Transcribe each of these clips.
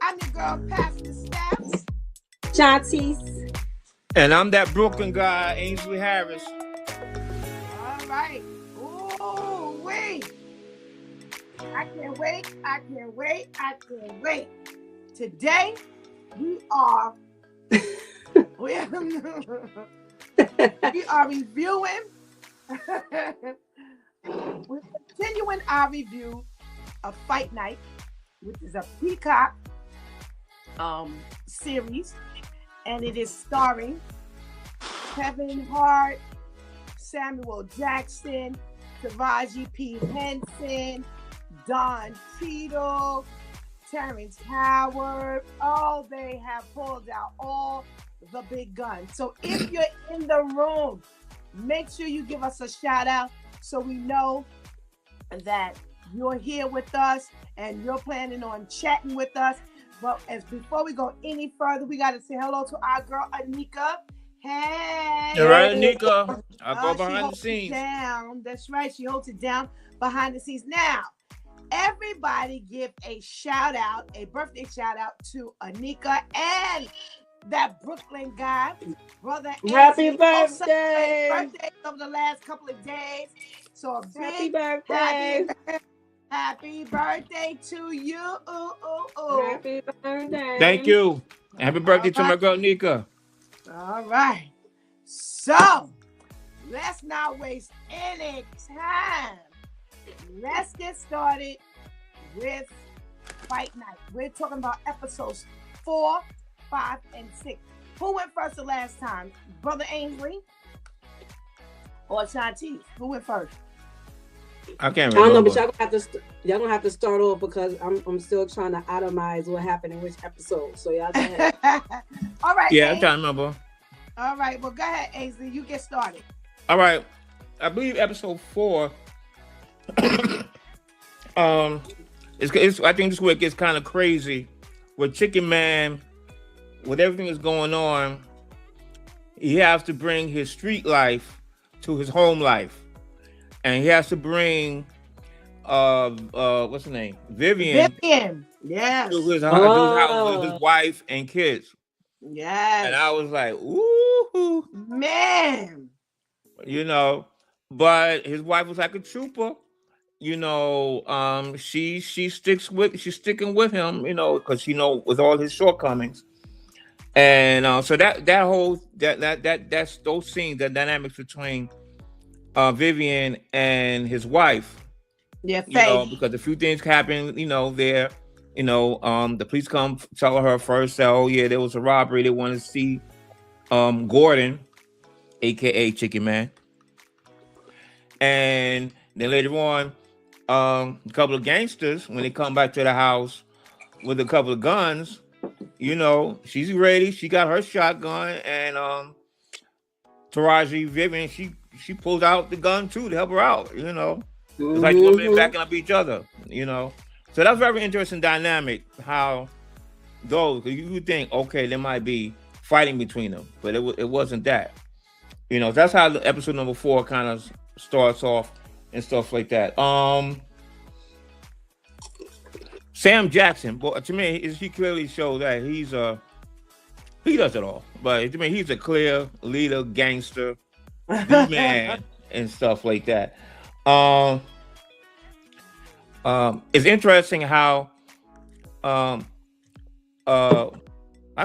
I'm your girl, Pastor Steph. Shantice. And I'm that Brooklyn guy, Ainsley Harris. All right. Ooh, wait. I can't wait. I can't wait. I can't wait. Today, we are we are, we are reviewing. We're continuing our review of Fight Night, which is a Peacock series, and it is starring Kevin Hart, Samuel Jackson, Taraji P. Henson, Don Cheadle, Terrence Howard. Oh, they have pulled out all the big guns. So if you're in the room, make sure you give us a shout out so we know that you're here with us and you're planning on chatting with us. But before we go any further, we got to say hello to our girl Anika. Hey. All right, Nika. I'll go behind the scenes. Down. That's right. She holds it down behind the scenes. Now, everybody give a shout out, a birthday shout out to Anika and that Brooklyn guy, brother. Happy birthday! Birthday over the last couple of days. So happy birthday! Happy birthday to you! Happy birthday! Thank you. Happy birthday to my girl Nika. All right. So let's not waste any time. Let's get started with Fight Night. We're talking about episodes 4, 5, and 6. Who went first the last time? Brother Ainsley or Shantice? Who went first? I can't remember. I don't know, but y'all gonna have to start off because I'm still trying to itemize what happened in which episode. So y'all go ahead. All right. Yeah, I'm trying to remember. All right. Well, go ahead, Ainsley. You get started. All right. I believe episode 4. It's I think this is where it gets kind of crazy. With Chicken Man, with everything that's going on, he has to bring his street life to his home life. And he has to bring what's her name? Vivian. Yes. To his house with his wife and kids. Yes. And I was like, ooh, man. You know, but his wife was like a trooper. You know, she's sticking with him, you know, because she know with all his shortcomings. And so that's those scenes, the dynamics between Vivian and his wife. Yeah, you know, because a few things happen, you know, there. You know, the police come tell her first that, oh yeah, there was a robbery. They want to see Gordon, aka Chicken Man. And then later on, a couple of gangsters, when they come back to the house with a couple of guns, you know, she's ready. She got her shotgun, and Taraji Vivian, she pulled out the gun too to help her out. You know, it's like women backing up each other. You know, so that's very interesting dynamic. How those you would think, okay, there might be fighting between them, but it wasn't that. You know, that's how the episode number 4 kind of starts off and stuff like that. Sam Jackson, but to me, he clearly shows that he does it all. But to me, he's a clear leader, gangster, man, and stuff like that. It's interesting how I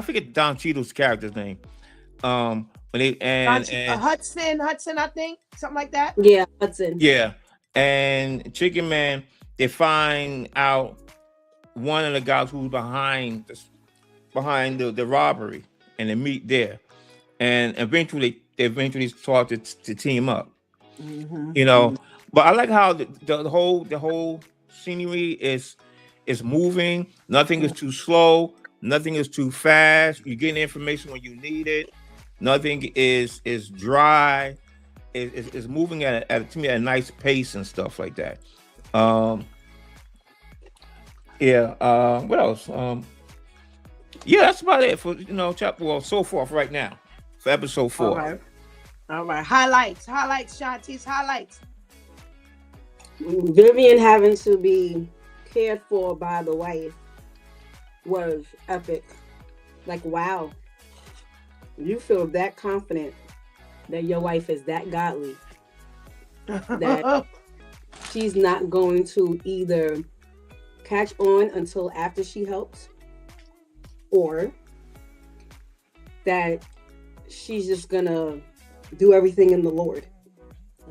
forget Don Cheadle's character's name. When they Hudson, I think, something like that. Yeah, Hudson. Yeah, and Chicken Man, they find out one of the guys who's behind the robbery, and they meet there, and eventually they start to team up. You know, but I like how the whole scenery is moving. Nothing is too slow. Nothing is too fast. You're getting information when you need it. Nothing is dry. It's moving at a nice pace and stuff like that. What else? Yeah, that's about it for so forth right now for episode 4. All right. Highlights, Shantice, highlights. Vivian having to be cared for by the wife was epic. Like, wow, you feel that confident that your wife is that godly that she's not going to either catch on until after she helps, or that she's just gonna do everything in the Lord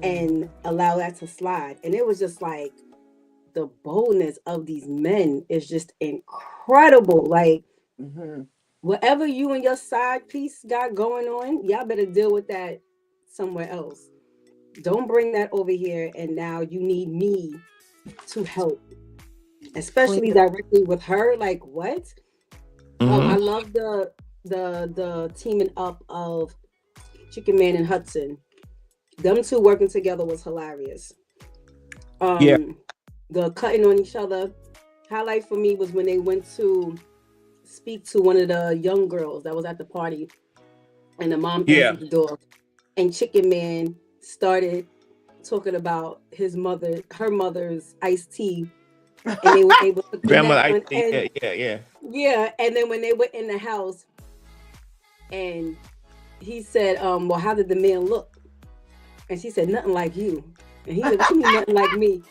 and allow that to slide. And it was just like the boldness of these men is just incredible. Like, whatever you and your side piece got going on, y'all better deal with that somewhere else. Don't bring that over here, and now you need me to help, especially directly with her. Like, what? I love the teaming up of Chicken Man and Hudson. Them two working together was hilarious. The cutting on each other. Highlight for me was when they went to speak to one of the young girls that was at the party, and the mom answered the door, and Chicken Man started talking about her mother's iced tea, and they were able to grandmother. Yeah. And then when they were in the house, and he said, well, how did the man look? And she said, nothing like you. And he said, what you mean nothing like me?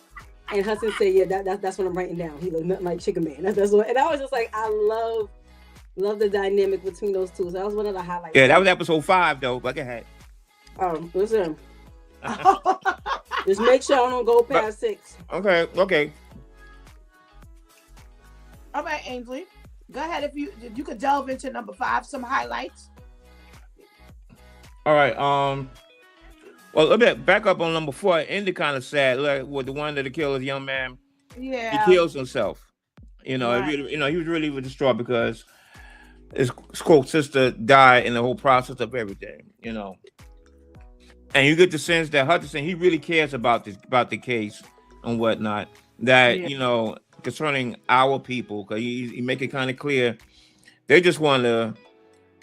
And Hudson said, yeah, that's what I'm writing down. He looked nothing like Chicken Man. That's what. And I was just like, I love the dynamic between those two. So that was one of the highlights. Yeah, that was episode 5 though. But go ahead. Listen. Just make sure I don't go past 6. Okay. All right, Ainsley. Go ahead if you could delve into number 5, some highlights. All right. Well, a bit back up on number 4. Ended kind of sad. Like with the one that killed his young man. Yeah. He kills himself. You know, Right. he was really distraught because his quote sister died in the whole process of everything. You know, and you get the sense that Hutchinson, he really cares about the case and whatnot. That you know, concerning our people, because he make it kind of clear they just want to.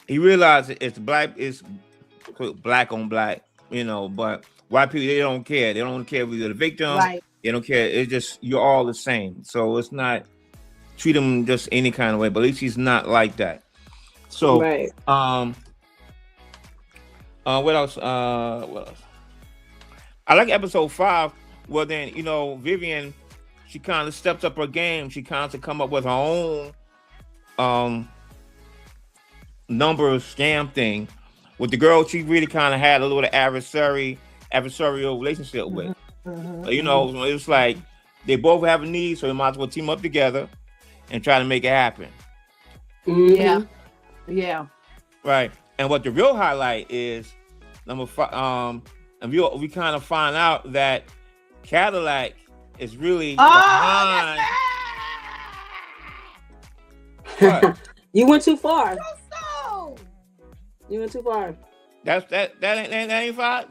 He realized it's black on black. You know, but white people, they don't care. They don't care if you're the victim. Right. They don't care. It's just you're all the same. So it's not treat them just any kind of way. But at least he's not like that. So right. What else? I like episode 5. Well, then Vivian, she kind of steps up her game. She kind of come up with her own number scam thing. With the girl, she really kind of had a little adversarial relationship with. You know, it's like they both have a need, so they might as well team up together and try to make it happen. Yeah. Right. And what the real highlight is number 5. And we kind of find out that Cadillac is really behind. What? You went too far. So. You went too far. That ain't 5.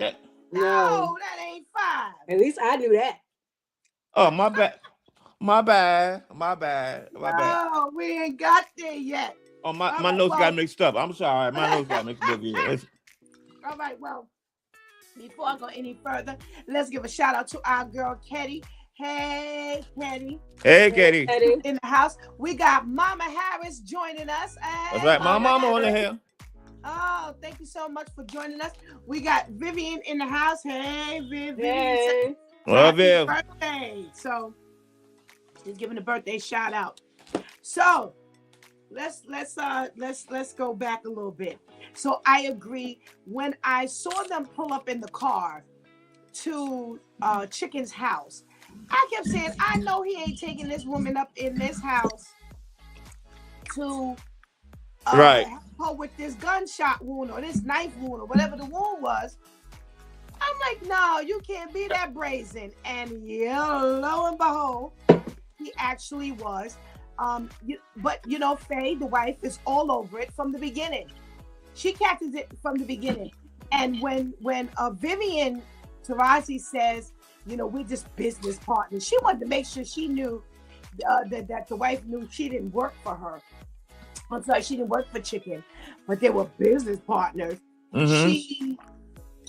No, that ain't 5. At least I knew that. Oh, my bad. My bad. No, we ain't got there yet. Oh, my notes got mixed up. I'm sorry. My notes got mixed up. All right, well, before I go any further, let's give a shout out to our girl, Ketty. Hey, Ketty. Hey, Ketty. In the house. We got Mama Harris joining us. Hey, that's right. My mama on the hill. Oh, thank you so much for joining us. We got Vivian in the house. Hey, Vivian. Hey. Love you. Birthday. So, just giving a birthday shout out. So, let's go back a little bit. So I agree. When I saw them pull up in the car to Chicken's house, I kept saying, I know he ain't taking this woman up in this house to right. help her with this gunshot wound or this knife wound or whatever the wound was. I'm like, no, you can't be that brazen. And lo and behold, he actually was. But Faye, the wife, is all over it from the beginning. She catches it from the beginning. And when Vivian Taraji says, we're just business partners, she wanted to make sure she knew that the wife knew she didn't work for her. I'm sorry, she didn't work for Chicken, but they were business partners. Mm-hmm.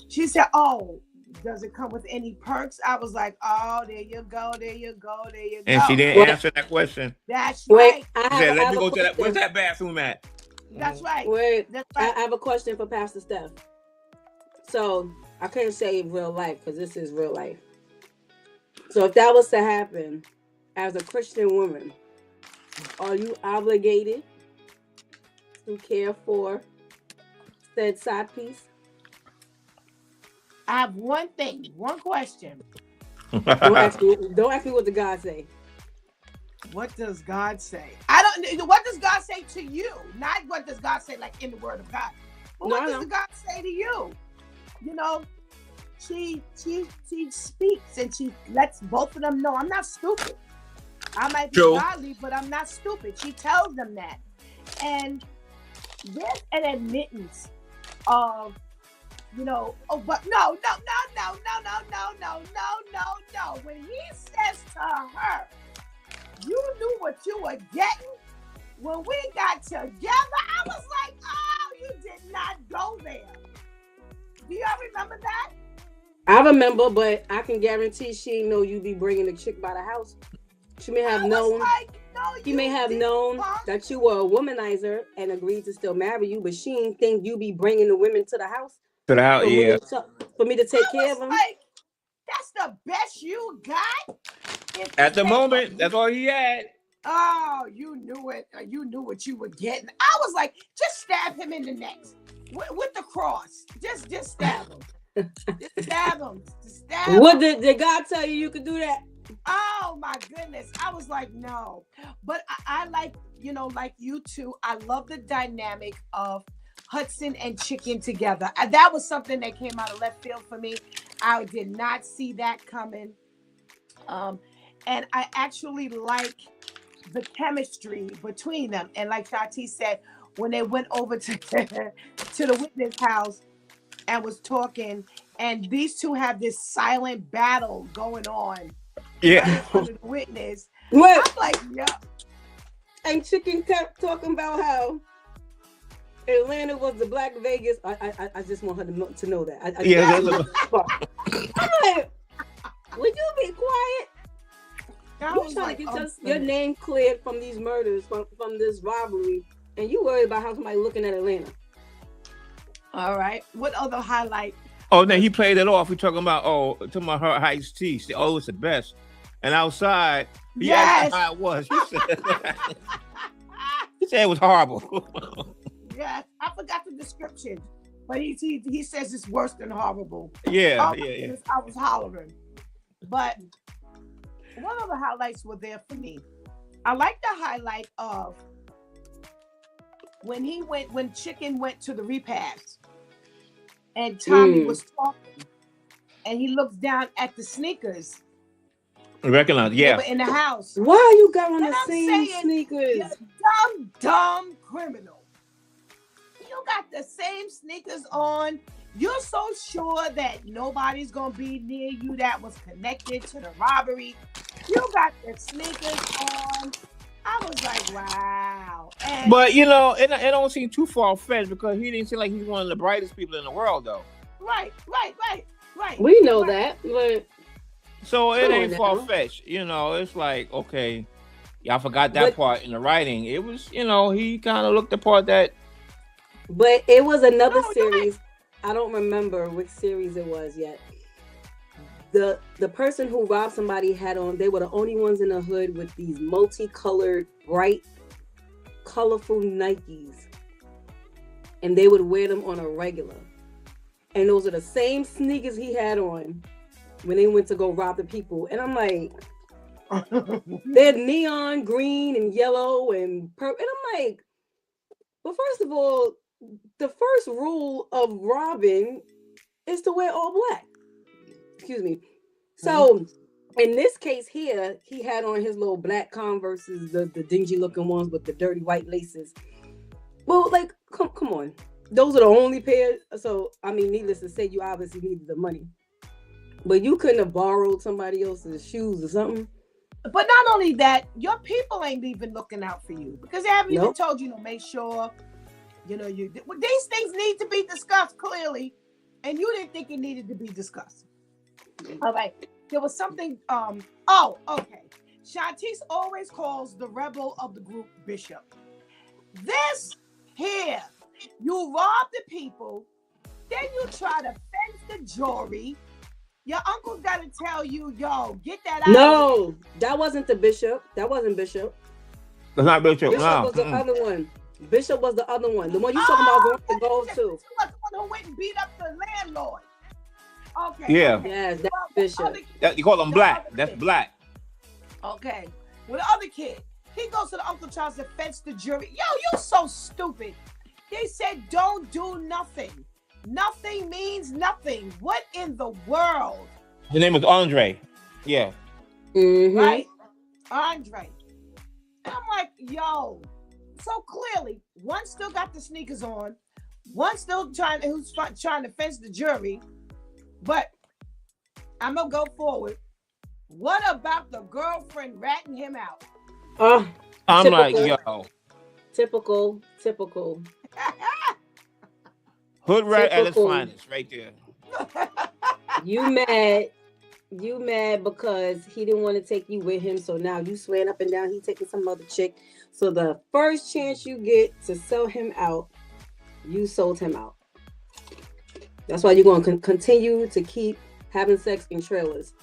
She said, oh, does it come with any perks? I was like, oh, there you go, there you go, there you And she go. didn't Wait, answer that question. That's wait, right. She said, I let have me a go to that. Where's question. that bathroom at? That's right. Wait, That's I right. have a question for Pastor Steph. So I can't say real life because this is real life. So if that was to happen, as a Christian woman, are you obligated to care for said side piece? I have one question. Don't ask me. Don't ask me what the God say. What does God say? I don't. What does God say to you? Not what does God say like in the Word of God. But No, what I does know. the God say to you? You know, she speaks and she lets both of them know I'm not stupid. I might be True. godly, but I'm not stupid. She tells them that, and there's an admittance of, but no. When he says to her, you knew what you were getting when we got together, I was like, oh, you did not go there. Do y'all remember that? I remember, but I can guarantee she ain't know you be bringing the chick by the house. She may have known. He may have known that you were a womanizer and agreed to still marry you, but she ain't think you be bringing the women to the house To the house, for yeah. me to take care of them. Like, that's the best you got? At the moment, that's all he had. Oh, you knew it. You knew what you were getting. I was like, just stab him in the neck with the cross. Just stab him. Just stab him. Just stab What him. did God tell you could do that? Oh my goodness. I was like, no. But I like, like you two, I love the dynamic of Hudson and Chicken together. That was something that came out of left field for me. I did not see that coming. And I actually like the chemistry between them. And like Shati said, when they went over to the witness house and was talking, and these two have this silent battle going on. Yeah. Right in front of the witness. What? I'm like, yeah. And Chicken kept talking about how Atlanta was the Black Vegas. I just want her to know that. I'm like, would you be quiet? You trying to get your name cleared from these murders, from this robbery, and you worried about how somebody looking at Atlanta. All right. What other highlight? Oh, then he played it off. We talking about her iced tea. She said, oh, it's the best. And outside, he asked her how it was. He said it was horrible. Yeah, I forgot the description, but he says it's worse than horrible. Yeah. I was hollering. But what other highlights were there for me? I like the highlight of when Chicken went to the repast and Tommy was talking and he looks down at the sneakers. Recognize, yeah. They were in the house. Why you got on the same sneakers? You dumb criminal. You got the same sneakers on. You're so sure that nobody's going to be near you that was connected to the robbery. You got the sneakers on. I was like, wow. And but, it don't seem too far-fetched because he didn't seem like he's one of the brightest people in the world, though. Right. We know that, but... So it ain't far-fetched. It's like, okay, y'all forgot that part in the writing. It was, he kind of looked the part that... But it was another series. I don't remember which series it was yet. The person who robbed somebody had on, they were the only ones in the hood with these multicolored, bright, colorful Nikes. And they would wear them on a regular. And those are the same sneakers he had on when they went to go rob the people. And I'm like, they're neon green and yellow and purple. And I'm like, well, first of all, the first rule of robbing is to wear all black. Excuse me. So in this case here, he had on his little black Converses, the dingy looking ones with the dirty white laces. Well, like, come on. Those are the only pair. So, I mean, needless to say, you obviously needed the money. But you couldn't have borrowed somebody else's shoes or something. But not only that, your people ain't even looking out for you because they haven't even told you, make sure, these things need to be discussed clearly. And you didn't think it needed to be discussed. All right. There was something. Oh, okay. Shantice always calls the rebel of the group Bishop. This here, you rob the people, then you try to fence the jury. Your uncle's got to tell you, yo, get that out. No, that wasn't the bishop. That wasn't Bishop. That's not Bishop. Bishop No. was the other one. Bishop was the other one. The one you talking about was the gold too. She was the one who went and beat up the landlord. Okay. Yeah. Okay. Yes, that's Well, Bishop. You call him the Black. other That's kid. Black. Okay. Well, the other kid, he goes to the uncle, tries to fence the jury. Yo, you're so stupid. They said don't do nothing. Nothing means nothing. What in the world? His name is Andre. Yeah. Mm-hmm. Right? Andre. And I'm like, yo. So clearly, one still got the sneakers on. One still trying to fence the jury. But I'm going to go forward. What about the girlfriend ratting him out? I'm Typical. like, yo. Typical. Hood rat at its Typical. finest, right there. You mad because he didn't want to take you with him, so now you swearing up and down he taking some other chick. So the first chance you get to sell him out, you sold him out. That's why you're going to continue to keep having sex in trailers.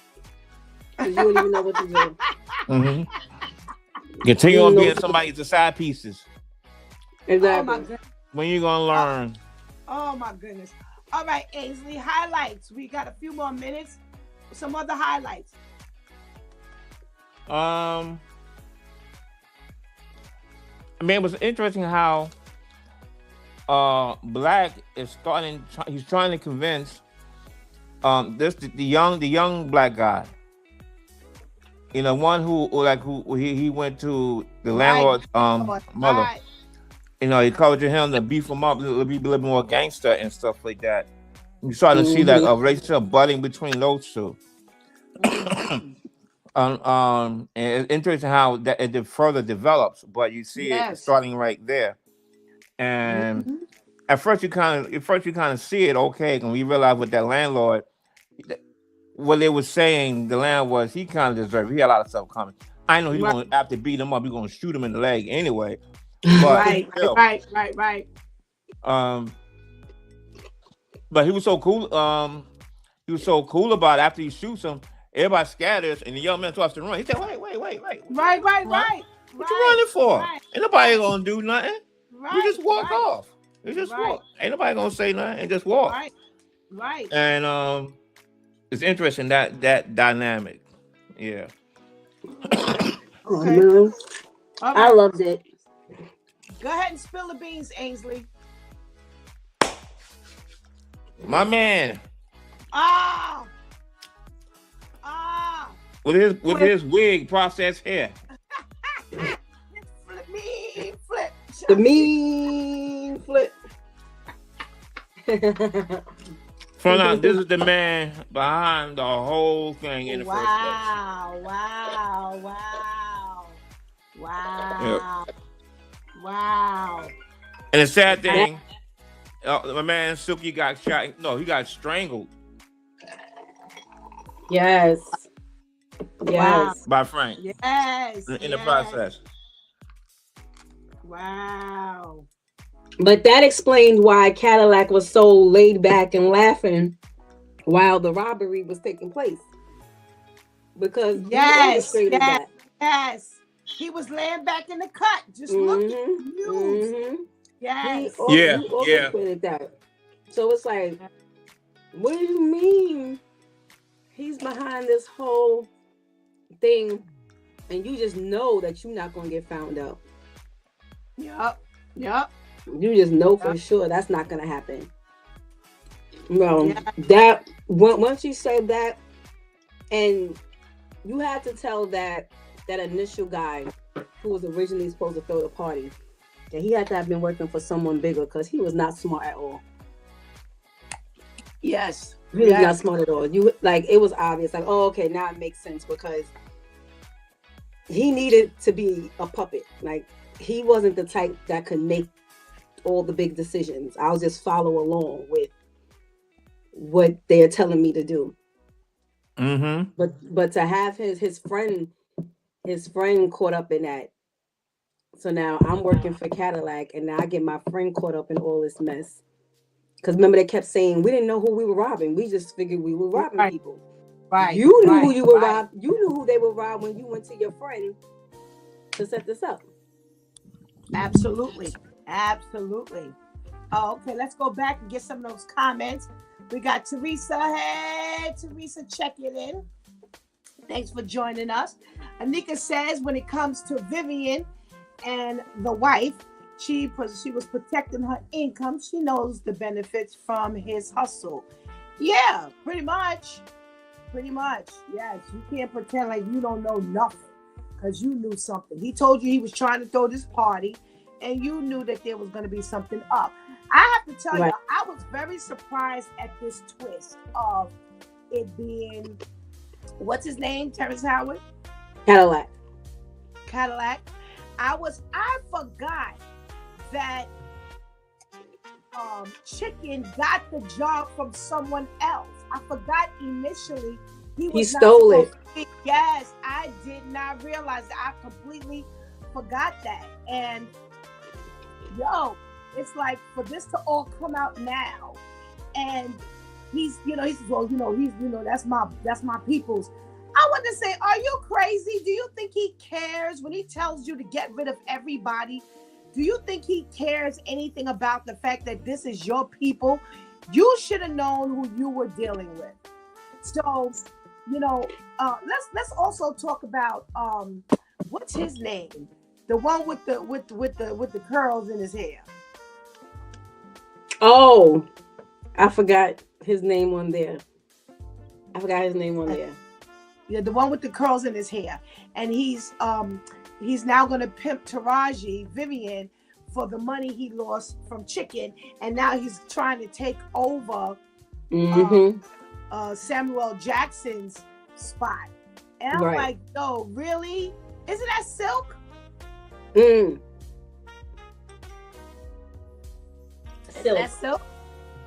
Because you don't even know what to do. Mm-hmm. Continue on being somebody's the side pieces. Exactly. Oh my goodness. When you gonna learn? Oh my goodness. All right, Ainsley, highlights. We got a few more minutes. Some other highlights. I mean, it was interesting how Black is starting. He's trying to convince the young Black guy. You know, one who he went to the landlord's mother. Right. You know, he encouraging him to beef him up, be a little more gangster and stuff like that. You starting to see that a relationship budding between those two. And it's interesting how that it further develops, but you see it starting right there. And at first you kind of see it okay, and we realize with that landlord, what they were saying, the landlord was he kind of deserved. He had a lot of stuff coming. I know he's going to have to beat him up. He's going to shoot him in the leg anyway. But Right. But he was so cool. He was so cool about it. After he shoots him, everybody scatters, and the young man starts to run. He said, "Wait! Right. What you running for? Ain't nobody gonna do nothing. Right. You just walk off. You just walk. Ain't nobody gonna say nothing. And just walk. Right. And it's interesting that dynamic. Yeah. Oh man, I loved it. Go ahead and spill the beans, Ainsley. My man. With his wig processed hair. Flip. The mean flip. So now this is the man behind the whole thing in the first place. Wow. And the sad thing, my man Silky got shot. No, he got strangled. Yes. By Frank. Yes. In the process. Wow. But that explained why Cadillac was so laid back and laughing while the robbery was taking place. Because yes, he was laying back in the cut, just looking confused. Yes. He that. So it's like, what do you mean he's behind this whole thing and you just know that you're not going to get found out? Yep. You just know for sure that's not going to happen. No, that once you said that, and you had to tell that initial guy who was originally supposed to throw the party that he had to have been working for someone bigger because he was not smart at all. Yes, he was not smart at all. You it was obvious. Like, oh, okay, now it makes sense because he needed to be a puppet. Like, he wasn't the type that could make all the big decisions. I'll just follow along with what they're telling me to do. Mm-hmm. But to have his friend caught up in that. So now I'm working for Cadillac, and now I get my friend caught up in all this mess. Because remember, they kept saying we didn't know who we were robbing. We just figured we were robbing Right, people. right, You knew who right, you were right. robbed. You knew who they were robbed when you went to your friend to set this up. Absolutely. Absolutely. Oh, okay, let's go back and get some of those comments. We got Teresa. Hey, Teresa, check it in. Thanks for joining us. Anika says when it comes to Vivian and the wife, she was protecting her income. She knows the benefits from his hustle. Yeah, pretty much. Pretty much. Yes, you can't pretend like you don't know nothing because you knew something. He told you he was trying to throw this party and you knew that there was going to be something up. I have to tell you, Right. I was very surprised at this twist of it being, what's his name? Terrence Howard? Cadillac. Cadillac. I forgot that Chicken got the job from someone else. I forgot initially he He was not stole supposed it. to be. Yes, I did not realize that. I completely forgot that. And yo, it's like for this to all come out now, and he says, well, that's my people's. I want to say, are you crazy? Do you think he cares when he tells you to get rid of everybody? Do you think he cares anything about the fact that this is your people? You should have known who you were dealing with. So, let's also talk about what's his name, the one with the curls in his hair. Oh, I forgot his name on there. I forgot his name on there. Yeah, the one with the curls in his hair, and he's now going to pimp Taraji Vivian for the money he lost from Chicken, and now he's trying to take over Mm-hmm. Samuel Jackson's spot. And I'm Right. like, yo, really? Isn't that Silk? Mm. Isn't that Silk?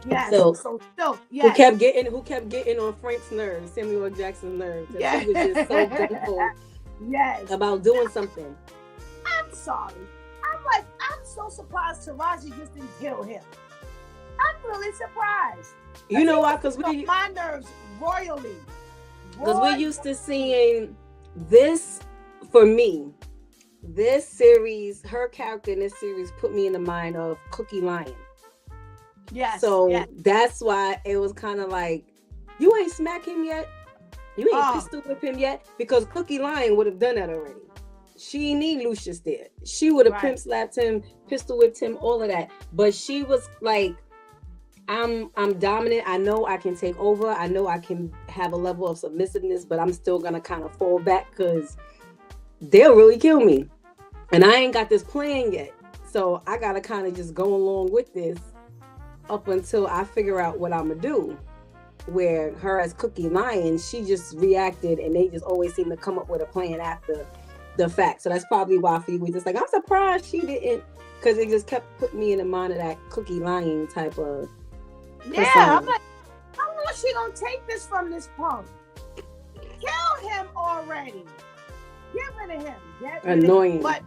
Yes. Silk. So Silk, Who yes. kept getting on Frank's nerves, Samuel Jackson's nerves. 'Cause Yes. he was just so gunful Yes. about doing something. I'm sorry. I'm so surprised Taraji just didn't kill him. I'm really surprised. You know why? He Because was on we my nerves royally. Because we're used to seeing this, for me, this series, her character in this series put me in the mind of Cookie Lion. Yes. So yes. that's why it was kind of like, you ain't smack him yet? You ain't pistol whip him yet? Because Cookie Lion would have done that already. She need Lucius there. She would have Right. pimp slapped him, pistol whipped him, all of that. But she was like, I'm dominant. I know I can take over. I know I can have a level of submissiveness, but I'm still gonna kind of fall back because they'll really kill me. And I ain't got this plan yet. So I gotta kind of just go along with this up until I figure out what I'm gonna do. Where her as Cookie Lion, she just reacted and they just always seem to come up with a plan after the fact. So that's probably why for you we just like, I'm surprised she didn't, because it just kept putting me in the mind of that Cookie Lion type of Yeah, persona. I'm like, how long is she gonna take this from this punk? Kill him already. Get rid of him. Get rid Annoying. Of him. But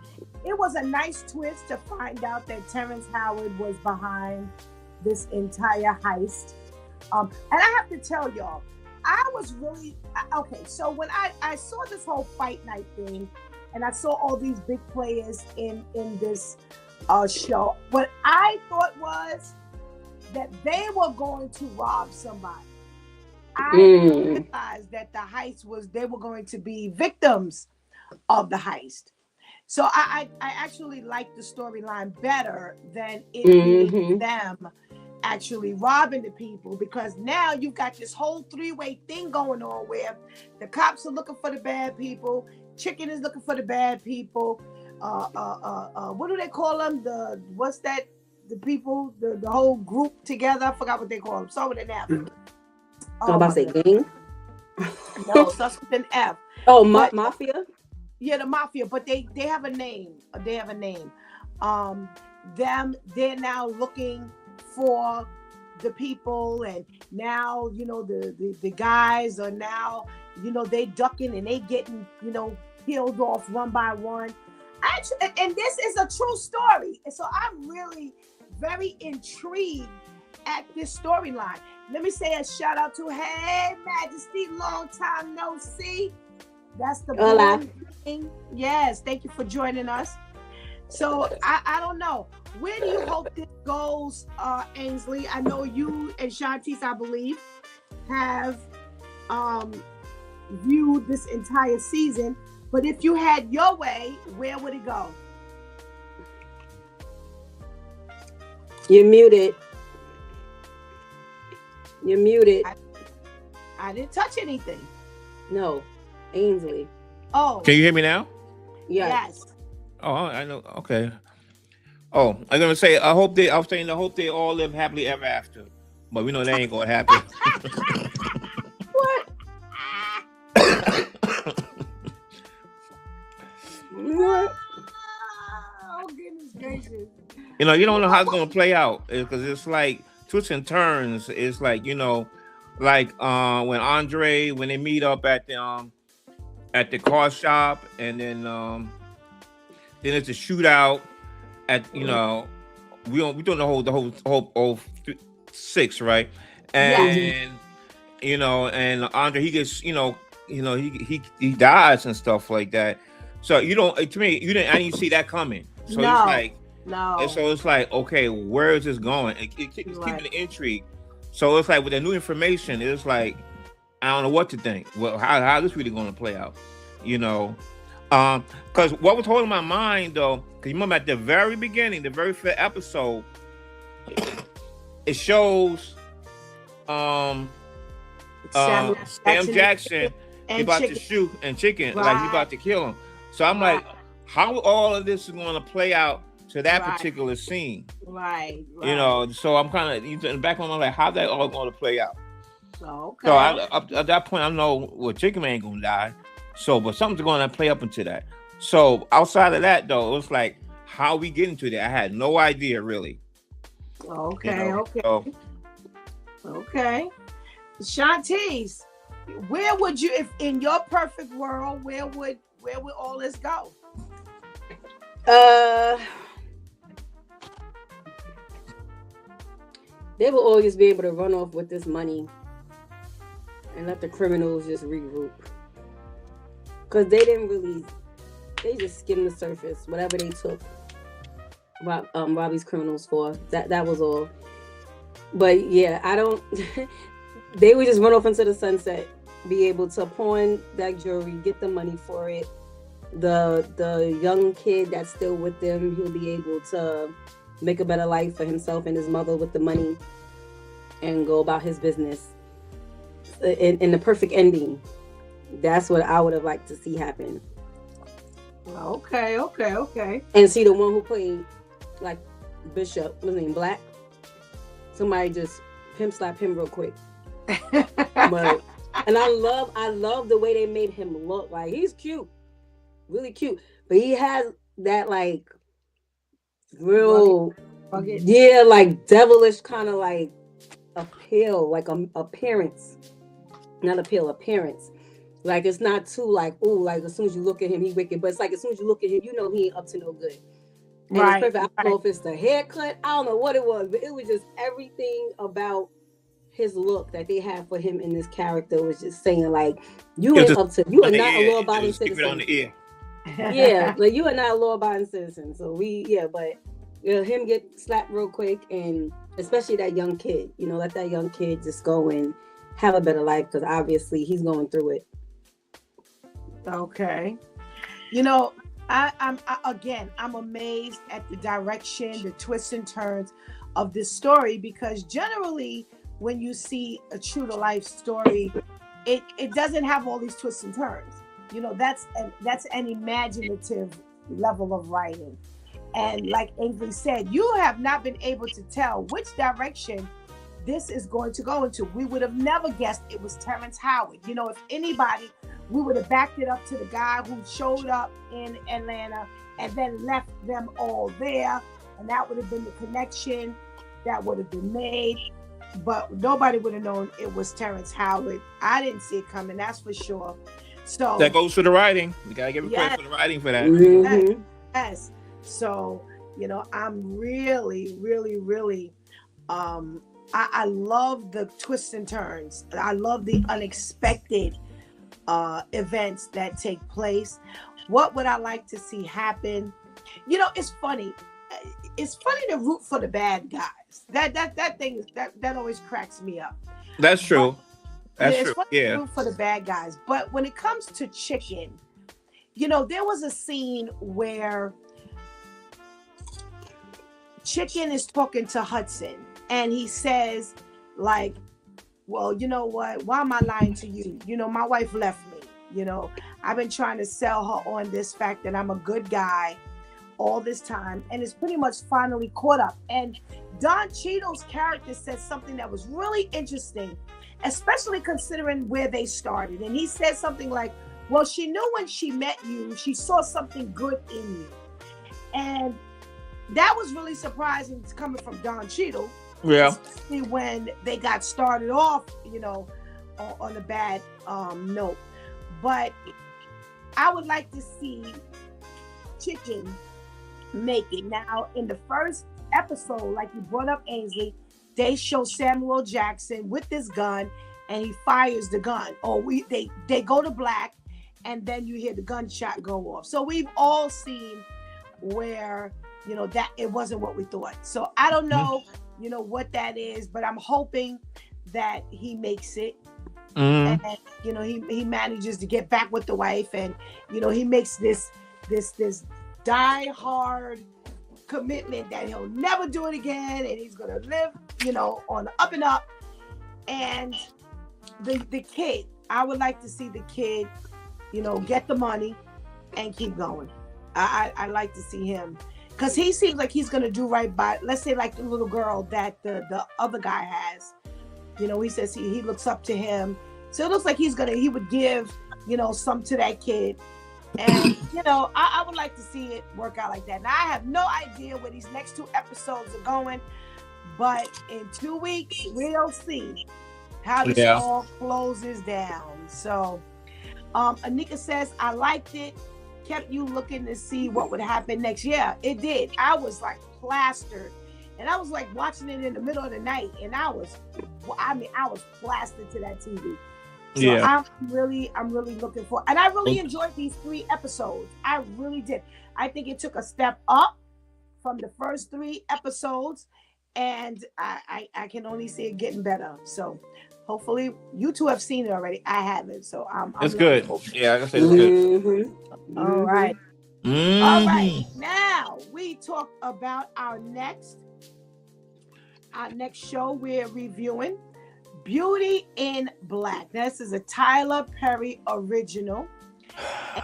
it was a nice twist to find out that Terrence Howard was behind this entire heist. And I have to tell y'all, I was really okay. So when I saw this whole fight night thing, and I saw all these big players in this show, what I thought was that they were going to rob somebody. I didn't realize that the heist was they were going to be victims of the heist. So I actually liked the storyline better than it being them actually robbing the people, because now you've got this whole three-way thing going on where the cops are looking for the bad people, Chicken is looking for the bad people. What do they call them? The people, the whole group together. I forgot what they call them. Start with an F. I'm about to say gang. No, starts with an F. Oh, mafia. Yeah, the mafia, but they have a name. They have a name. They're now looking for the people, and now the guys are now they ducking and they getting peeled off one by one. Actually, and this is a true story, and so I'm really very intrigued at this storyline. Let me say a shout out to Hey Majesty, long time no see. That's the Hola. thing. Yes, thank you for joining us. So I don't know. Where do you hope this goes, Ainsley? I know you and Shantice, I believe, have viewed this entire season. But if you had your way, where would it go? You're muted. You're muted. I didn't touch anything. No, Ainsley. Oh. Can you hear me now? Yes. Oh, I know. Okay. Oh, I'm gonna say I hope they all live happily ever after, but we know that ain't gonna happen. What? What? Oh goodness gracious! You don't know how it's gonna play out because it's like twists and turns. It's like like when they meet up at the car shop, and then it's a shootout at we doing the whole 6, right? And and Andre, he gets he dies and stuff like that. So I didn't see that coming. So No. it's like No. and so it's like, okay, where is this going? It's keeping the intrigue. So it's like with the new information, it's like I don't know what to think. Well, how this really going to play out, Because what was holding my mind though, because you remember at the very beginning, the very first episode, it shows Sam Jackson he about to shoot and Chicken, like he about to kill him. So I'm like, how all of this is going to play out to that particular scene? Right. So I'm kind of in the back of my mind, like, how's that all going to play out? Okay. So at that point, I know Chicken Man ain't gonna die. So, but something's going to play up into that. So outside of that, though, it was like, how we get into that? I had no idea, really. Okay. Okay. Shantice, where would you, if in your perfect world, where would all this go? They will always be able to run off with this money and let the criminals just regroup. Because they just skimmed the surface, whatever they took Robbie's criminals for. That was all. But yeah, they would just run off into the sunset, be able to pawn that jewelry, get the money for it. The young kid that's still with them, he'll be able to make a better life for himself and his mother with the money and go about his business. In the perfect ending, that's what I would have liked to see happen. Okay. And see the one who played like Bishop, what's his name, Black? Somebody just pimp slap him real quick. But and I love the way they made him look. Like, he's cute, really cute, but he has that like real like devilish kind of like appeal, like appearance. Not appearance. Like, it's not too like, ooh, like as soon as you look at him, he wicked. But it's like as soon as you look at him, he ain't up to no good. And it's perfect. I don't know if it's the haircut. I don't know what it was, but it was just everything about his look that they had for him in this character was just saying, like, you are not a law-abiding citizen. On the ear. Yeah, like, you are not a law-abiding citizen. So him get slapped real quick, and especially that young kid. Let that young kid just go and have a better life, because obviously he's going through it. Okay. I'm amazed at the direction, the twists and turns of this story, because generally when you see a true to life story, it doesn't have all these twists and turns. That's an imaginative level of writing. And like Ainsley said, you have not been able to tell which direction this is going to go into. We would have never guessed it was Terrence Howard. If anybody, we would have backed it up to the guy who showed up in Atlanta and then left them all there. And that would have been the connection that would have been made. but nobody would have known it was Terrence Howard. I didn't see it coming, that's for sure. So That goes for the writing. We gotta give him credit yes, for the writing for that. Mm-hmm. yes. So I'm really, really, really. I love the twists and turns. I love the unexpected events that take place. What would I like to see happen? It's funny. It's funny to root for the bad guys. That thing that always cracks me up. That's But true. That's it's true. funny to Yeah. root for the bad guys. But when it comes to Chicken, there was a scene where Chicken is talking to Hudson, and he says, like, well, you know what? Why am I lying to you? My wife left me. I've been trying to sell her on this fact that I'm a good guy all this time, and it's pretty much finally caught up. And Don Cheadle's character said something that was really interesting, especially considering where they started. And he said something like, well, she knew when she met you, she saw something good in you. And that was really surprising coming from Don Cheadle, Yeah. especially when they got started off, on a bad note. But I would like to see Chicken make it. Now, in the first episode, like you brought up, Ainsley, they show Samuel Jackson with this gun, and he fires the gun. Or they go to black, and then you hear the gunshot go off. So we've all seen where that it wasn't what we thought. So I don't know, what that is, but I'm hoping that he makes it. Mm. And he manages to get back with the wife, and he makes this die hard commitment that he'll never do it again, and he's gonna live on the up and up. And the kid, I would like to see the kid get the money and keep going. I like to see him, because he seems like he's gonna do right by, let's say, like the little girl that the other guy has. He says he looks up to him, so it looks like he would give some to that kid. And I would like to see it work out like that. Now, I have no idea where these next 2 episodes are going, but in 2 weeks we'll see how this all closes down. So Anika says, I liked it, kept you looking to see what would happen next. Yeah, it did. I was like plastered, and I was like watching it in the middle of the night, and I was plastered to that TV. So Yeah. I'm really looking for, and I really enjoyed these 3 episodes. I really did. I think it took a step up from the first 3 episodes, and I can only see it getting better. So hopefully you 2 have seen it already. I haven't, so I'm It's good. Yeah, like I said, it's good. Mm-hmm. All right. Mhm. All right. Now we talk about our next show we're reviewing, Beauty in Black. This is a Tyler Perry original,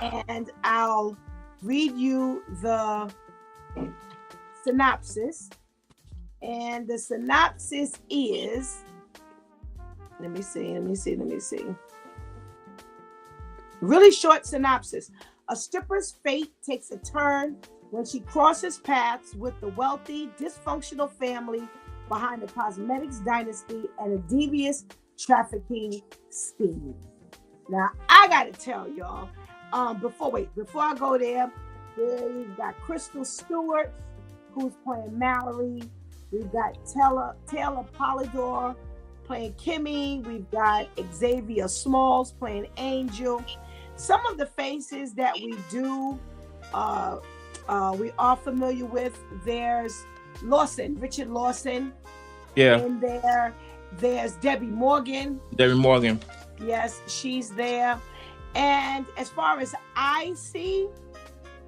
and I'll read you the synopsis. And the synopsis is, let me see. Really short synopsis. A stripper's fate takes a turn when she crosses paths with the wealthy, dysfunctional family behind the cosmetics dynasty and a devious trafficking scheme. Now, I gotta tell y'all, before I go there, we've got Crystal Stewart, who's playing Mallory. We've got Taylor Polidor playing Kimmy. We've got Xavier Smalls playing Angel. Some of the faces that we are familiar with. There's Richard Lawson. Yeah. In there. There's Debbie Morgan. Yes, she's there. And as far as I see,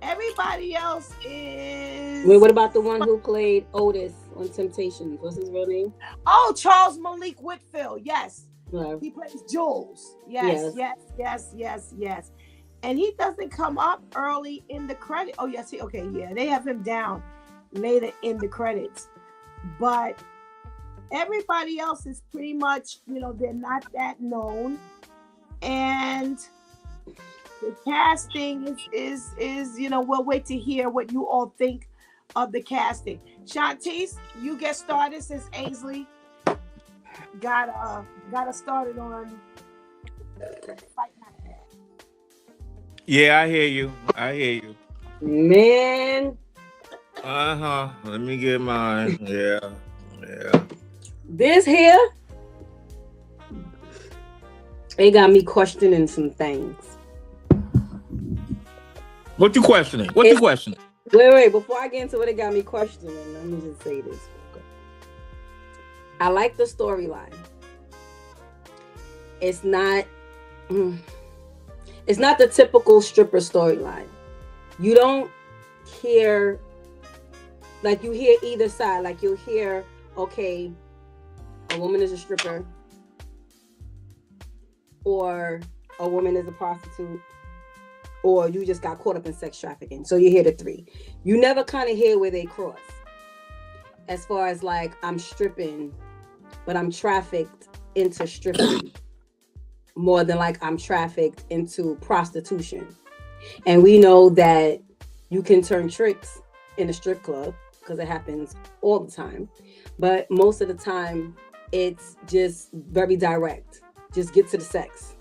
everybody else is... Wait, what about the one who played Otis on Temptations? What's his real name? Oh, Charles Malik Whitfield. Yes. Yeah. He plays Jules. Yes. And he doesn't come up early in the credit. Oh, yes. They have him down later in the credits. But everybody else is pretty much, they're not that known. And the casting is we'll wait to hear what you all think of the casting. Shantice, you get started since Ainsley got us started on fight night. Yeah, I hear you. I hear you. Man, Uh-huh. Let me get mine. Yeah. Yeah. this here, it got me questioning some things. What you questioning? What you questioning? Wait, before I get into what it got me questioning, let me just say this. I like the storyline. It's not the typical stripper storyline. You don't hear, like, you hear either side. Like, you'll hear, okay, a woman is a stripper, or a woman is a prostitute, or you just got caught up in sex trafficking. So you hear the three. You never kind of hear where they cross. As far as, like, I'm stripping, but I'm trafficked into stripping more than, like, I'm trafficked into prostitution. And we know that you can turn tricks in a strip club because it happens all the time. But most of the time, it's just very direct. Just get to the sex.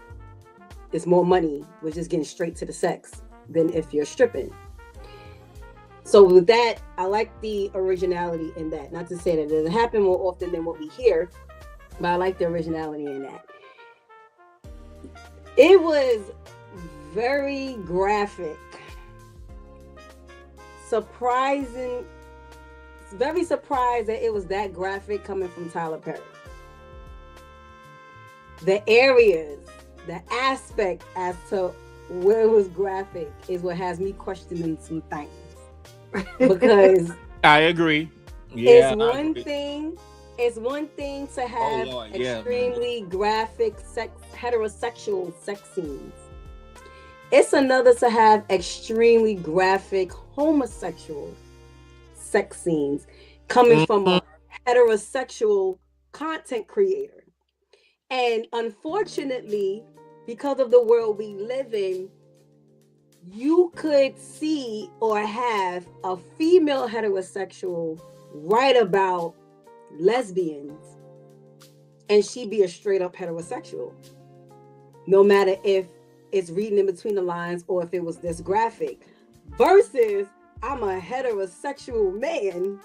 It's more money with just getting straight to the sex than if you're stripping. So with that, I like the originality in that. Not to say that it doesn't happen more often than what we hear, but I like the originality in that. It was very graphic. Very surprised that it was that graphic coming from Tyler Perry. The areas, the aspect as to where it was graphic is what has me questioning some things. Because I agree. Yeah, it's one thing to have extremely graphic heterosexual sex scenes. It's another to have extremely graphic homosexual sex scenes coming from a heterosexual content creator. And unfortunately, because of the world we live in, you could see or have a female heterosexual write about lesbians and she be a straight up heterosexual. No matter if it's reading in between the lines or if it was this graphic. Versus, I'm a heterosexual man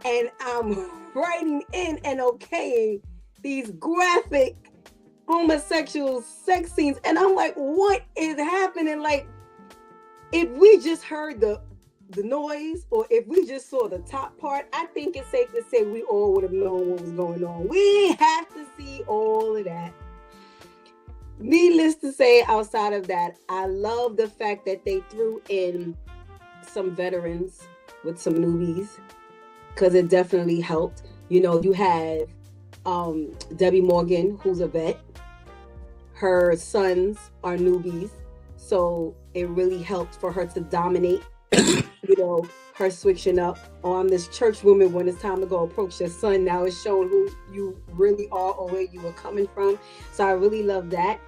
and I'm writing in and okaying these graphic homosexual sex scenes. And I'm like, what is happening? Like, if we just heard the noise or if we just saw the top part, I think it's safe to say we all would have known what was going on. We have to see all of that. Needless to say, outside of that, I love the fact that they threw in some veterans with some newbies because it definitely helped. You know, you have Debbie Morgan, who's a vet. Her sons are newbies. So it really helped for her to dominate, you know, her switching up. Oh, I'm this church woman when it's time to go approach your son. Now it's showing who you really are or where you were coming from. So I really love that.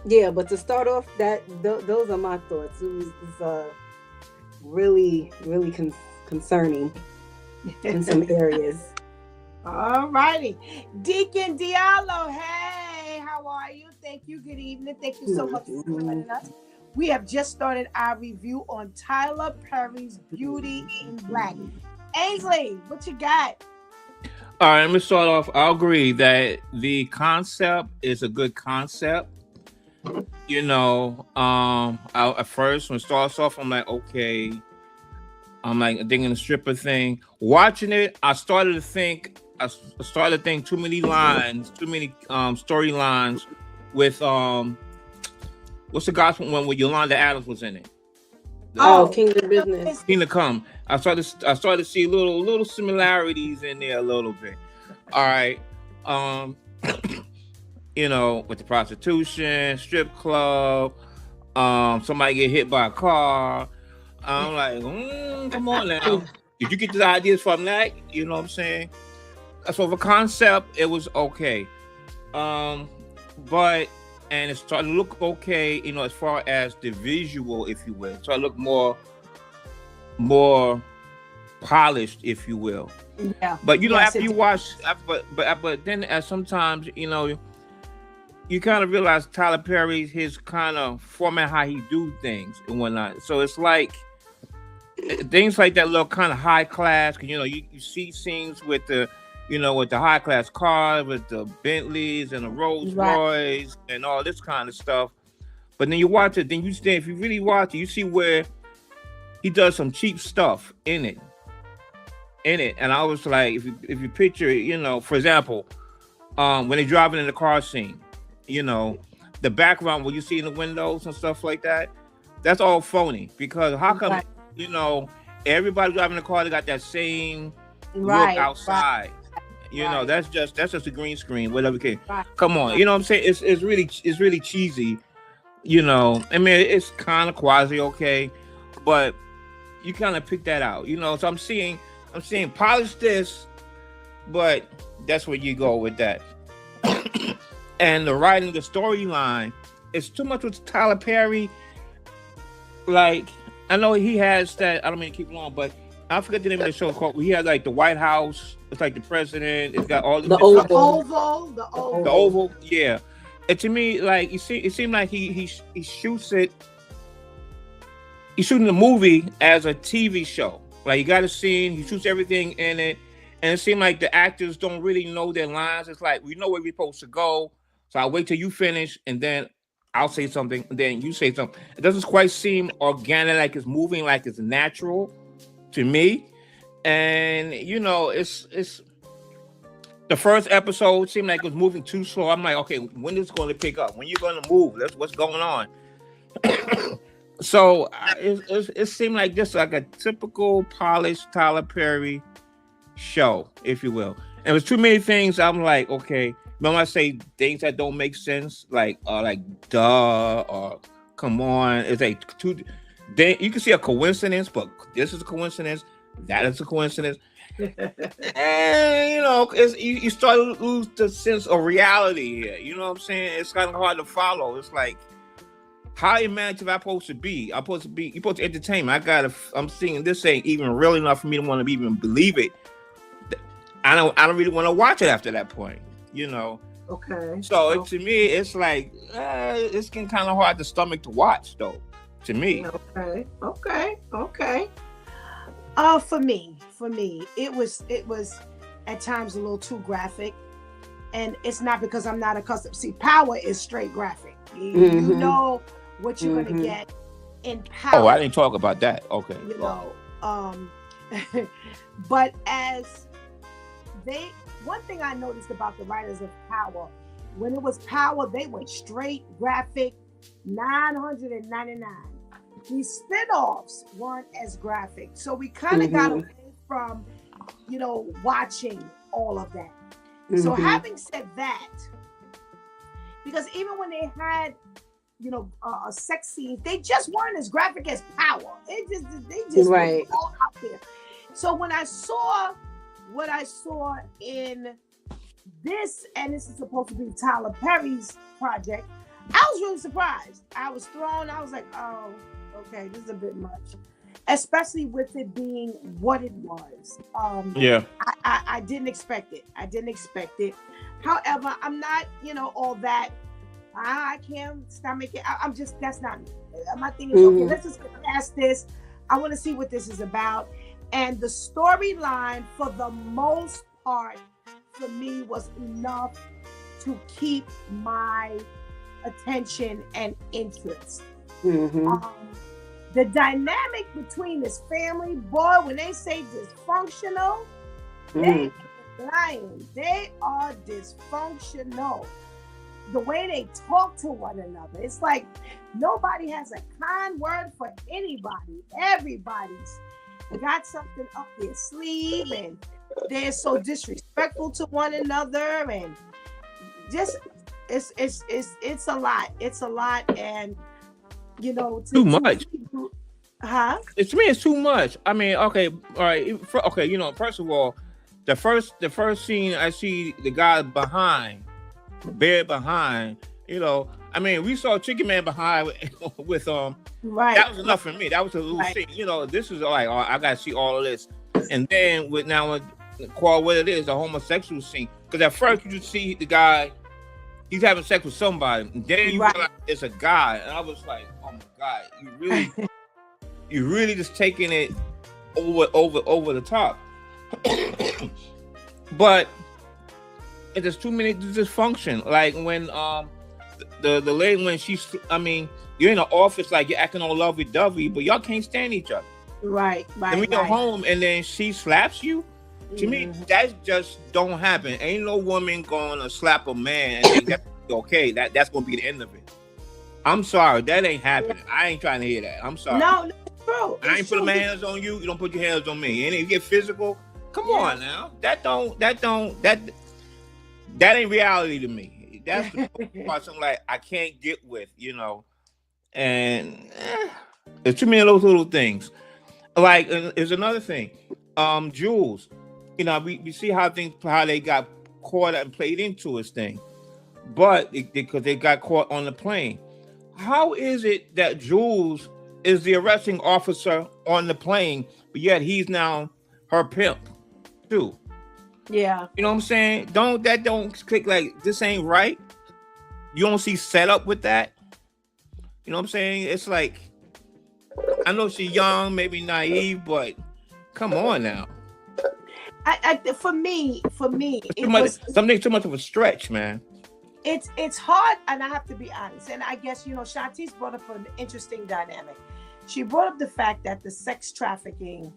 Yeah, but to start off, those are my thoughts. It's really, really concerning in some areas. All righty. Deacon Diallo, hey, how are you? Thank you. Good evening. Thank you so much for joining us. We have just started our review on Tyler Perry's Beauty in Black. Ainsley, what you got? All right, let me start off. I agree that the concept is a good concept. You know, at first when it starts off, I'm like, okay. I'm like thinking the stripper thing. Watching it, I started to think too many lines, too many storylines with what's the gospel one where Yolanda Adams was in it? Kingdom Business. Kingdom Come. I started to see little similarities in there a little bit. All right. You know, with the prostitution, strip club, somebody get hit by a car. I'm like, come on now. Did you get the ideas from that? You know what I'm saying? So the concept, it was okay. But it started to look okay, you know, as far as the visual, if you will. So I look more polished, if you will. Yeah. But Yes, after it you did. watch, but then sometimes you kind of realize Tyler Perry's his kind of format how he do things and whatnot. So it's like things like that look kind of high class. 'Cause, you see scenes with with the high class cars, with the Bentleys and the Rolls Right. Royce and all this kind of stuff. But then you watch it, then if you really watch it, you see where he does some cheap stuff in it. And I was like, if you picture, for example, when they're driving in the car scene, the background where you see in the windows and stuff like that, that's all phony. Because how come, Right. everybody driving the car, they got that same Right. look outside. Right. That's just a green screen, whatever. Right. Come on, you know what I'm saying? It's really cheesy. I mean, it's kind of quasi okay, but you kind of pick that out. So I'm seeing polish this, but that's where you go with that. And the writing, the storyline, it's too much with Tyler Perry. Like, I know he has that. I don't mean to keep long, but I forget the name of the show called. He had like the White House. It's like the president. It's got all The The Oval. the Oval. Yeah. And to me, like it seemed like he shoots it. He's shooting the movie as a TV show. Like you got a scene, he shoots everything in it, and it seemed like the actors don't really know their lines. It's like we know where we're supposed to go, so I'll wait till you finish, and then I'll say something, and then you say something. It doesn't quite seem organic, like it's moving, like it's natural to me. And it's the first episode seemed like it was moving too slow. I'm like, okay, when is it going to pick up? When you going to move? What's going on? So it seemed like just like a typical polished Tyler Perry show, if you will. And it was too many things. I'm like, okay. When I say things that don't make sense, like duh or come on, it's like too. Then you can see a coincidence, but this is a coincidence. That is a coincidence. And you start to lose the sense of reality here. You know what I'm saying? It's kind of hard to follow. It's like, how imaginative I'm supposed to be? You're supposed to entertain me. I'm seeing this ain't even real enough for me to want to even believe it. I don't really want to watch it after that point. Okay. So to me, it's like it's getting kind of hard to stomach to watch, though. To me. Okay. For me, it was at times a little too graphic, and it's not because I'm not accustomed. See, Power is straight graphic. You know what you're gonna get in Power. Oh, I didn't talk about that. Okay. But one thing I noticed about the writers of Power, when it was Power, they went straight graphic, 999. These spin-offs weren't as graphic. So we kind of got away from, watching all of that. So having said that, because even when they had, a sex scene, they just weren't as graphic as Power. They just right. were all out there. So when I saw what I saw in this, and this is supposed to be Tyler Perry's project, I was really surprised. I was like, oh, okay, this is a bit much. Especially with it being what it was. Yeah. I didn't expect it. However, I'm not, all that. I can't stomach it. I'm just, that's not me. My thing is, okay, let's just get past this. I want to see what this is about. And the storyline, for the most part, for me, was enough to keep my attention and interest. The dynamic between this family, boy, when they say dysfunctional, they ain't lying. They are dysfunctional. The way they talk to one another, it's like nobody has a kind word for anybody. Everybody's got something up their sleeve, and they're so disrespectful to one another, and just it's a lot. It's a lot, and too much. Huh? To me, it's too much. I mean, okay, all right, okay. First of all, the first scene I see the guy buried behind. I mean, we saw Chicken Man behind with right. That was enough for me. That was a little scene. This is like, I gotta see all of this. And then with call what it is, a homosexual scene. Because at first you just see the guy, he's having sex with somebody, and then you realize it's a guy, and I was like, oh my God, you really just taking it over the top. But there's too many dysfunction. Like when the lady, when you're in the office, like you're acting all lovey-dovey, but y'all can't stand each other. Right. And we go home and then she slaps you. To me, that just don't happen. Ain't no woman gonna slap a man and think that's okay. That's gonna be the end of it. I'm sorry, that ain't happening. I ain't trying to hear that. I'm sorry. No, it's true. I ain't put my hands on you. You don't put your hands on me. And if you get physical, come on now. That ain't reality to me. That's something like I can't get with, And there's too many of those little things. Like, there's another thing. Jules. We see how they got caught and played into his thing, but because they got caught on the plane. How is it that Jules is the arresting officer on the plane, but yet he's now her pimp too? Yeah. You know what I'm saying? Don't click, like, this ain't right. You don't see setup with that. You know what I'm saying? It's like, I know she's young, maybe naive, but come on now. For me, Something too much of a stretch, man. It's hard, and I have to be honest. And I guess Shantice brought up an interesting dynamic. She brought up the fact that the sex trafficking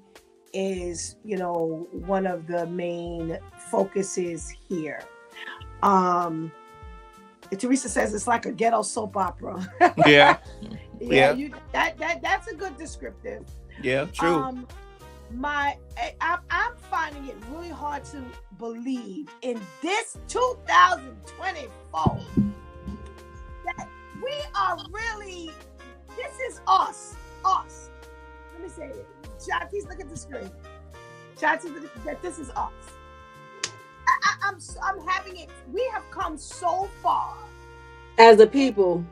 is, one of the main focuses here. Teresa says it's like a ghetto soap opera. Yeah. That's a good descriptive. Yeah, true. I'm finding it really hard to believe in this 2024 that we are really, this is us. Let me say it. Shantice, look at the screen. Shantice, look at that. This is us. I'm having it. We have come so far as a people.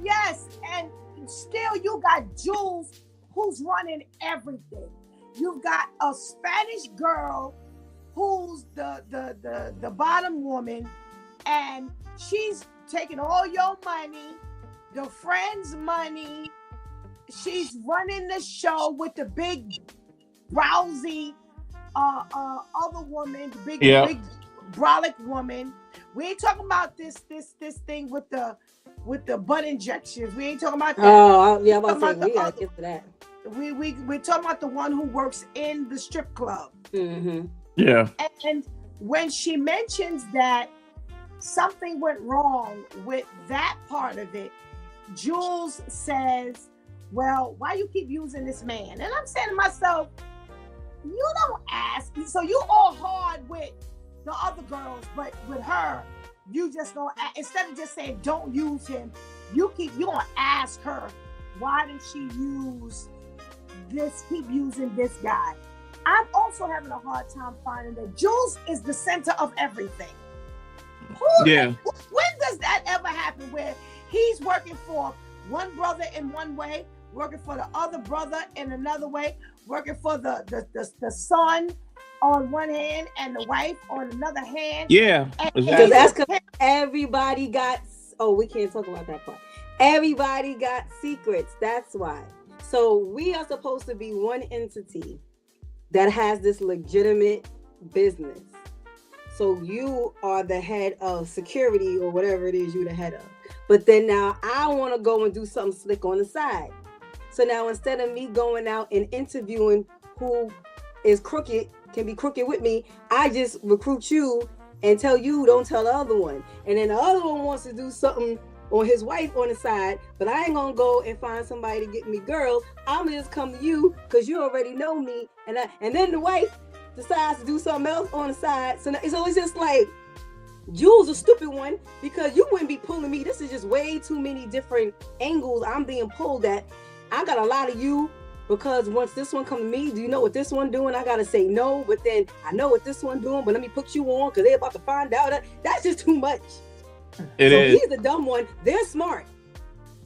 Yes, and still you got Jules who's running everything. You've got a Spanish girl who's the bottom woman, and she's taking all your money, the friends' money. She's running the show with the big, browsy other woman, the big brolic woman. We ain't talking about this thing with the butt injections. We ain't talking about that. Oh, yeah, I'm about to say we gotta get to that. We're talking about the one who works in the strip club. Mm-hmm. Yeah. And when she mentions that something went wrong with that part of it, Jules says, well, why you keep using this man? And I'm saying to myself, you don't ask. So you all hard with the other girls, but with her, you just don't ask. Instead of just saying don't use him, you gonna ask her, why did she keep using this guy? I'm also having a hard time finding that Jules is the center of everything. When does that ever happen where he's working for one brother in one way, working for the other brother in another way, working for the son on one hand and the wife on another hand? Yeah. Because that's because everybody got, we can't talk about that part. Everybody got secrets. That's why. So we are supposed to be one entity that has this legitimate business. So you are the head of security or whatever it is you're the head of. But then now I want to go and do something slick on the side. So now instead of me going out and interviewing who is crooked, can be crooked with me, I just recruit you and tell you, don't tell the other one. And then the other one wants to do something on his wife on the side, but I ain't gonna go and find somebody to get me girls. I'm gonna just come to you because you already know me. And then the wife decides to do something else on the side. So it's just like, Jules a stupid one because you wouldn't be pulling me. This is just way too many different angles I'm being pulled at. I got a lot of you because once this one come to me, do you know what this one doing? I gotta say no, but then I know what this one doing, but let me put you on because they're about to find out. That's just too much. He's the dumb one. They're smart.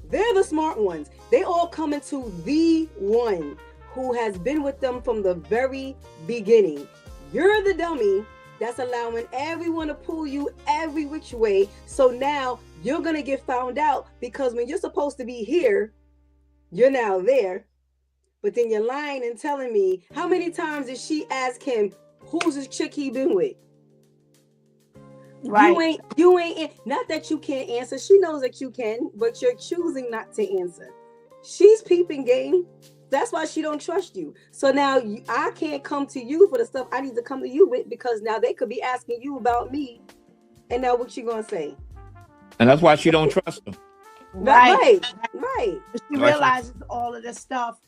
They're the smart ones. They all come into the one who has been with them from the very beginning. You're the dummy that's allowing everyone to pull you every which way. So now you're going to get found out because when you're supposed to be here, you're now there. But then you're lying and telling me, how many times did she ask him, who's this chick he been with? Right. You ain't, not that you can't answer. She knows that you can, but you're choosing not to answer. She's peeping game. That's why she don't trust you. So now I can't come to you for the stuff I need to come to you with, because now they could be asking you about me. And now what you gonna say? And that's why she don't trust him. Right. She realizes all of the stuff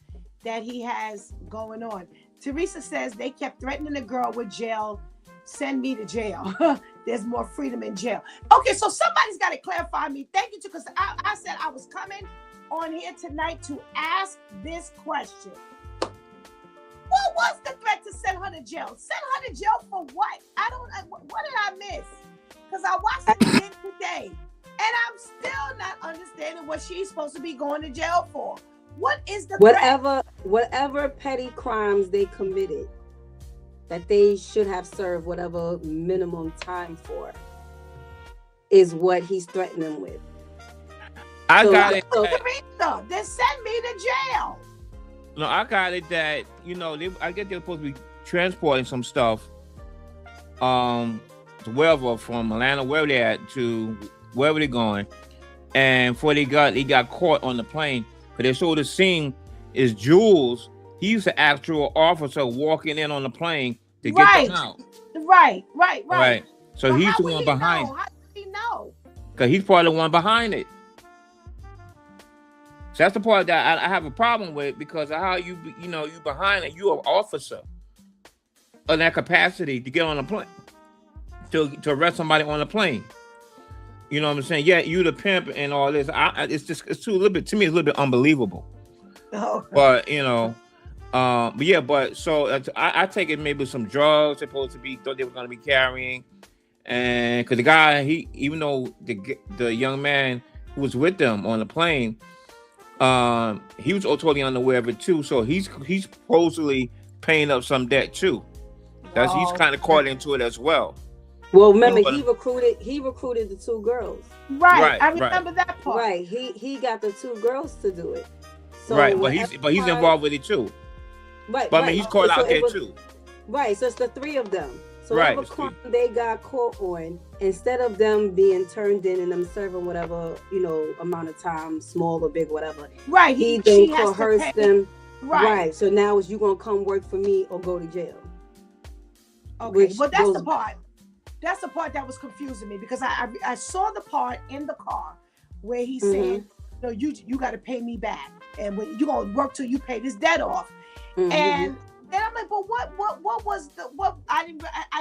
that he has going on. Teresa says they kept threatening the girl with jail. Send me to jail. There's more freedom in jail. Okay, so somebody's got to clarify me. Thank you, because I said I was coming on here tonight to ask this question. What was the threat to send her to jail? Send her to jail for what? What did I miss? Because I watched it again today, and I'm still not understanding what she's supposed to be going to jail for. What is the threat? Whatever petty crimes they committed that they should have served whatever minimum time for is what he's threatening with. I got it. Then send me to jail. No, I got it that, I get they're supposed to be transporting some stuff to wherever, from Atlanta, wherever they're at, to wherever they're going. And before he got caught on the plane, because they showed the scene is Jules. He's the actual officer walking in on the plane to get them out. Right. So he's the one behind. How did he know? Because he's part of the one behind it. So that's the part that I have a problem with, because of how you behind it, you're an officer of that capacity to get on a plane, to arrest somebody on a plane. You know what I'm saying? Yeah, you the pimp and all this. It's a little bit, to me, it's a little bit unbelievable. Oh. But so I take it maybe some drugs thought they were going to be carrying, and because the guy, even though the young man who was with them on the plane, he was totally unaware of it too. So he's supposedly paying up some debt too. He's kind of caught into it as well. Well, remember, he recruited the two girls. Right. I remember that part. Right. He got the two girls to do it. So right, but he's involved with it too. Right. But I mean, he's caught out there too. Right. So it's the three of them. So right, whatever crime they got caught on, instead of them being turned in and them serving whatever, amount of time, small or big, whatever. Right. He then coerced them. Right. So now you gonna come work for me or go to jail. Okay, but that's the part. That's the part that was confusing me, because I saw the part in the car where he's saying, "No, you got to pay me back, and when you gonna work till you pay this debt off." And then I'm like, "But what was what?" I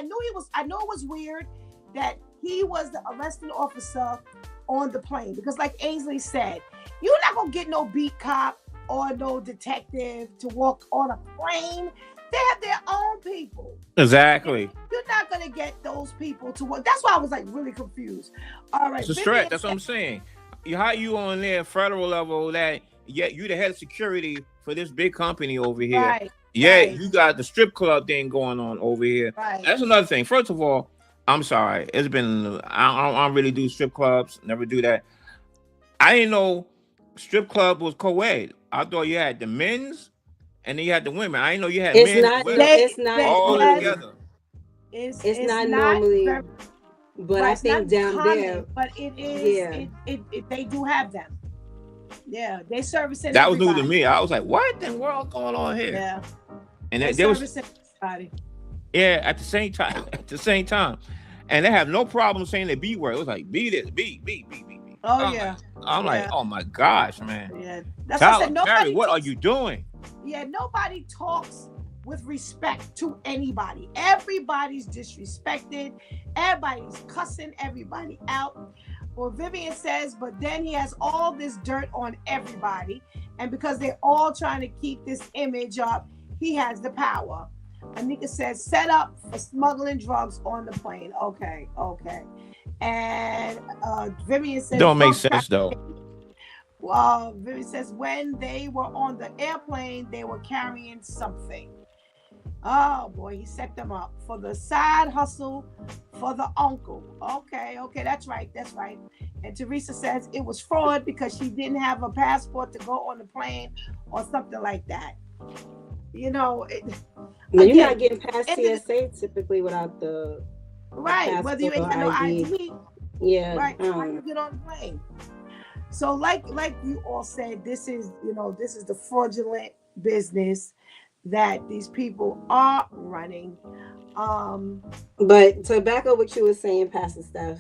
know it was weird that he was the arresting officer on the plane, because, like Ainsley said, you're not gonna get no beat cop or no detective to walk on a plane. They have their own people. Exactly. You're not going to get those people to work. That's why I was like really confused. All right. It's a stretch. That's what I'm saying. How you on there federal level that you the head of security for this big company over here. Right. Yeah, right. You got the strip club thing going on over here. Right. That's another thing. First of all, I'm sorry. It's been, I don't really do strip clubs. Never do that. I didn't know strip club was co-ed. I thought you had the men's and then you had the women. I didn't know you had men. It's not all together. It's not normally, but I think down common, there. But it is. Yeah. It they do have them. Yeah, they servicing. That was new to me. I was like, "What in the world going on here?" Yeah, and there was. Everybody. Yeah, at the same time, and they have no problem saying the B word. It was like B this, B. Oh yeah. I'm like, oh my gosh, man. Yeah, that's what I said. Nobody. What are you doing? Yeah, nobody talks with respect to anybody. Everybody's disrespected. Everybody's cussing everybody out. Well, Vivian says, but then he has all this dirt on everybody. And because they're all trying to keep this image up, he has the power. Anika says, set up for smuggling drugs on the plane. Okay. And Vivian says, don't make sense though. Well, Vivi says when they were on the airplane, they were carrying something. Oh boy, he set them up for the side hustle for the uncle. Okay, that's right. And Teresa says it was fraud because she didn't have a passport to go on the plane or something like that. You know, you're not getting past TSA typically without the right. Whether you ain't got no ID, yeah, right? How you get on the plane? So, like you all said, this is the fraudulent business that these people are running. But to back up what you were saying, Pastor Steph,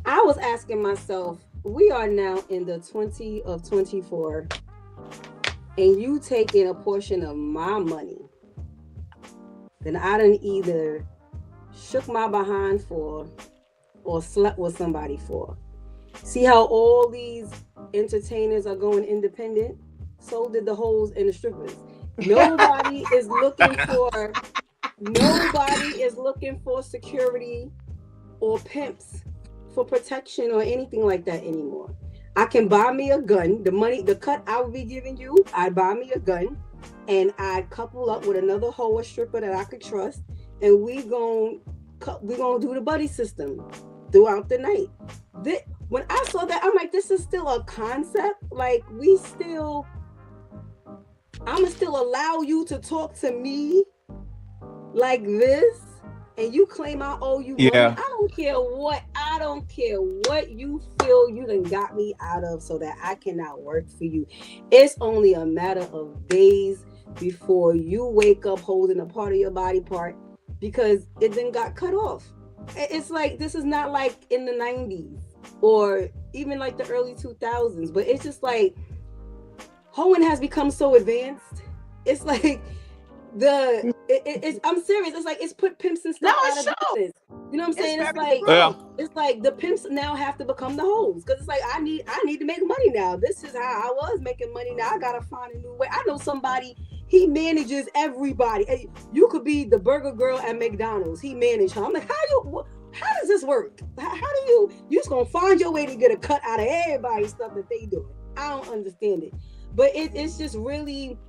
I was asking myself, we are now in the 20 of 24, and you taking a portion of my money, then I done either shook my behind for or slept with somebody for. See how all these entertainers are going independent? So did the hoes and the strippers. Nobody is looking for security or pimps for protection or anything like that anymore. I can buy me a gun. The cut I would be giving you, I'd buy me a gun and I'd couple up with another hoe or stripper that I could trust, and we gon' do the buddy system throughout the night. When I saw that, I'm like, this is still a concept. Like, I'ma still allow you to talk to me like this, and you claim I owe you money. I don't care what you feel you done got me out of so that I cannot work for you. It's only a matter of days before you wake up holding a part of your body part because it then got cut off. It's like, this is not like in the 90s or even like the early 2000s, but it's just like hoeing has become so advanced. It's like I'm serious. It's like it's put pimps and stuff out of business. You know what I'm saying? It's like the pimps now have to become the hoes because it's like I need to make money now. This is how I was making money. Now I gotta find a new way. I know somebody. He manages everybody. You could be the burger girl at McDonald's. He managed her. I'm like, how does this work? How do you just gonna find your way to get a cut out of everybody's stuff that they do? I don't understand it. But it's just really,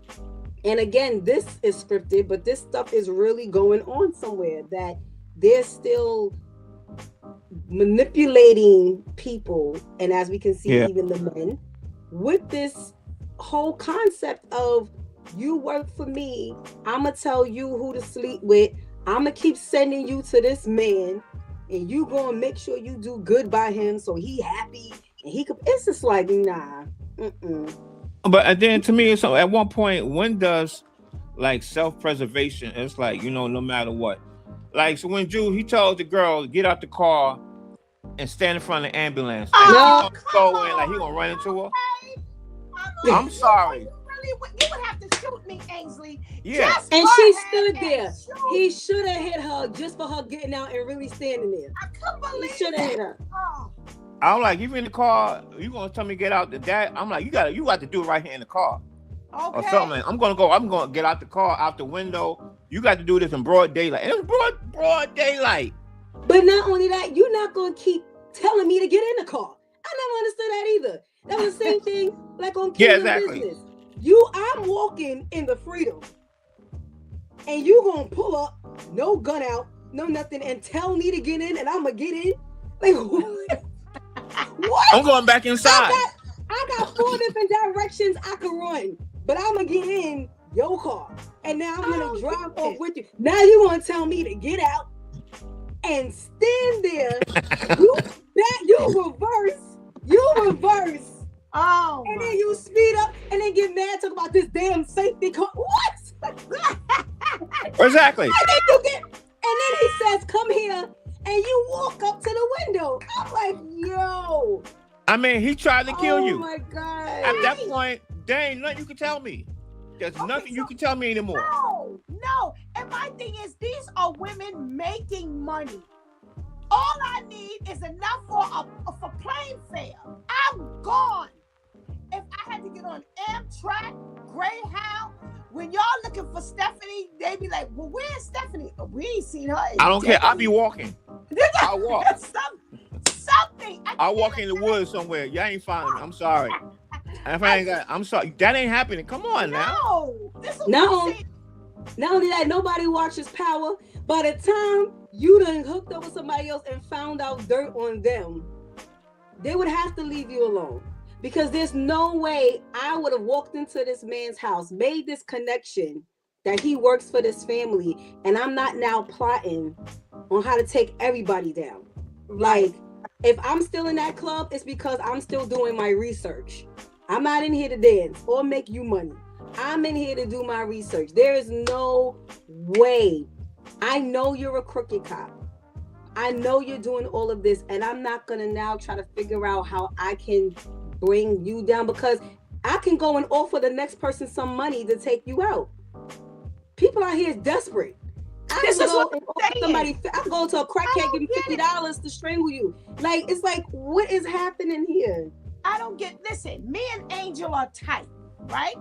and again, this is scripted, but this stuff is really going on somewhere that they're still manipulating people. And as we can see, even the men with this whole concept of you work for me, I'm going to tell you who to sleep with. I'm going to keep sending you to this man and you going to make sure you do good by him so he happy and he could. It's just like, nah. But then to me, so at one point, when does like self-preservation, it's like, no matter what. Like, so when he told the girl to get out the car and stand in front of the ambulance. And no, like he gonna run into her. I'm sorry. You would have to shoot me, Ainsley. Yeah. And she stood there. He should have hit her just for her getting out and really standing there. I couldn't believe he should have hit her. I'm like, you in the car, you gonna tell me to get out the dad? I'm like, you got to do it right here in the car. Okay. Or something. I'm gonna get out the car, out the window. You got to do this in broad daylight. And it was broad daylight. But not only that, you're not gonna keep telling me to get in the car. I never understood that either. That was the same thing like on Kingdom Business. I'm walking in the freedom, and you gonna pull up, no gun out, no nothing, and tell me to get in, and I'm gonna get in. Like what? I'm going back inside. I got 4 different directions I can run, but I'm gonna get in your car, and now I'm gonna drive off with you. Now you gonna tell me to get out and stand there? You reverse. Oh, and then you speed up and then get mad, talk about this damn safety car. What? Exactly. And then he says, "Come here," and you walk up to the window. I'm like, yo. I mean, he tried to kill you. Oh my God. At that point, there ain't nothing you can tell me. There's nothing you can tell me anymore. No. And my thing is, these are women making money. All I need is enough for plane fare. I'm gone. If I had to get on Amtrak, Greyhound, when y'all looking for Stephanie, they be like, well, where's Stephanie? We ain't seen her. I don't care. I'll be walking. I'll walk. Some something. I'll walk in the woods somewhere. Y'all ain't finding me. I'm sorry. If I ain't got, I'm sorry. That ain't happening. Come on now. No, this is No. what I'm saying. Not only that, nobody watches Power. By the time you done hooked up with somebody else and found out dirt on them, they would have to leave you alone. Because there's no way I would have walked into this man's house, made this connection that he works for this family, and I'm not now plotting on how to take everybody down. Like, if I'm still in that club, it's because I'm still doing my research. I'm not in here to dance or make you money. I'm in here to do my research. There is no way. I know you're a crooked cop. I know you're doing all of this, and I'm not going to now try to figure out how I can bring you down, because I can go and offer the next person some money to take you out. People out here is desperate. I can go and offer somebody, I can go to a crackhead, give him $50 to strangle you. Like, it's like, what is happening here? I don't get, listen, me and Angel are tight, right?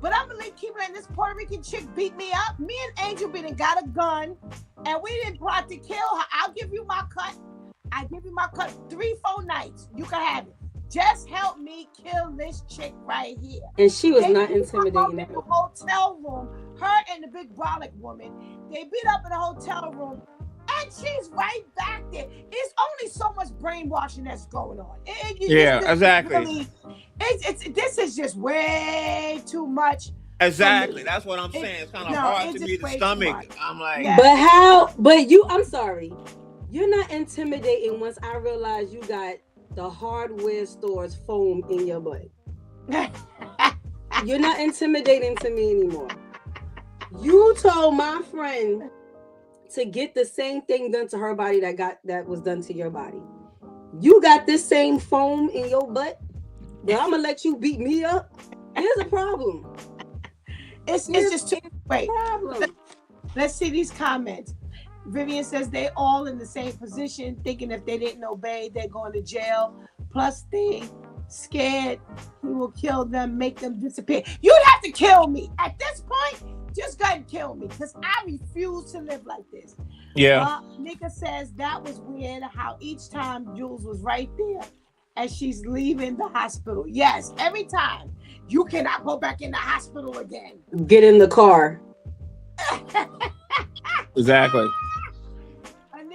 But I'm gonna keep letting this Puerto Rican chick beat me up. Me and Angel been and got a gun, and we didn't plot to kill her. I'll give you my cut. I give you my cut 3-4 nights. You can have it. Just help me kill this chick right here. And she was not intimidating. In the hotel room, her and the big brolic woman, they beat up in the hotel room, and she's right back there. It's only so much brainwashing that's going on. Exactly. Really, this is just way too much. Exactly. That's what I'm saying. It's kind of hard to me to stomach. I'm like, I'm sorry. You're not intimidating once I realize you got the hardware store's foam in your butt. You're not intimidating to me anymore. You told my friend to get the same thing done to her body that was done to your body. You got this same foam in your butt, but I'm gonna let you beat me up. Here's a problem. It's just too wait. Let's see these comments. Vivian says they all in the same position, thinking if they didn't obey, they're going to jail. Plus, they scared he will kill them, make them disappear. You'd have to kill me at this point. Just go ahead and kill me, because I refuse to live like this. Yeah. Nika says that was weird how each time Jules was right there as she's leaving the hospital. Yes, every time. You cannot go back in the hospital again. Get in the car. Exactly.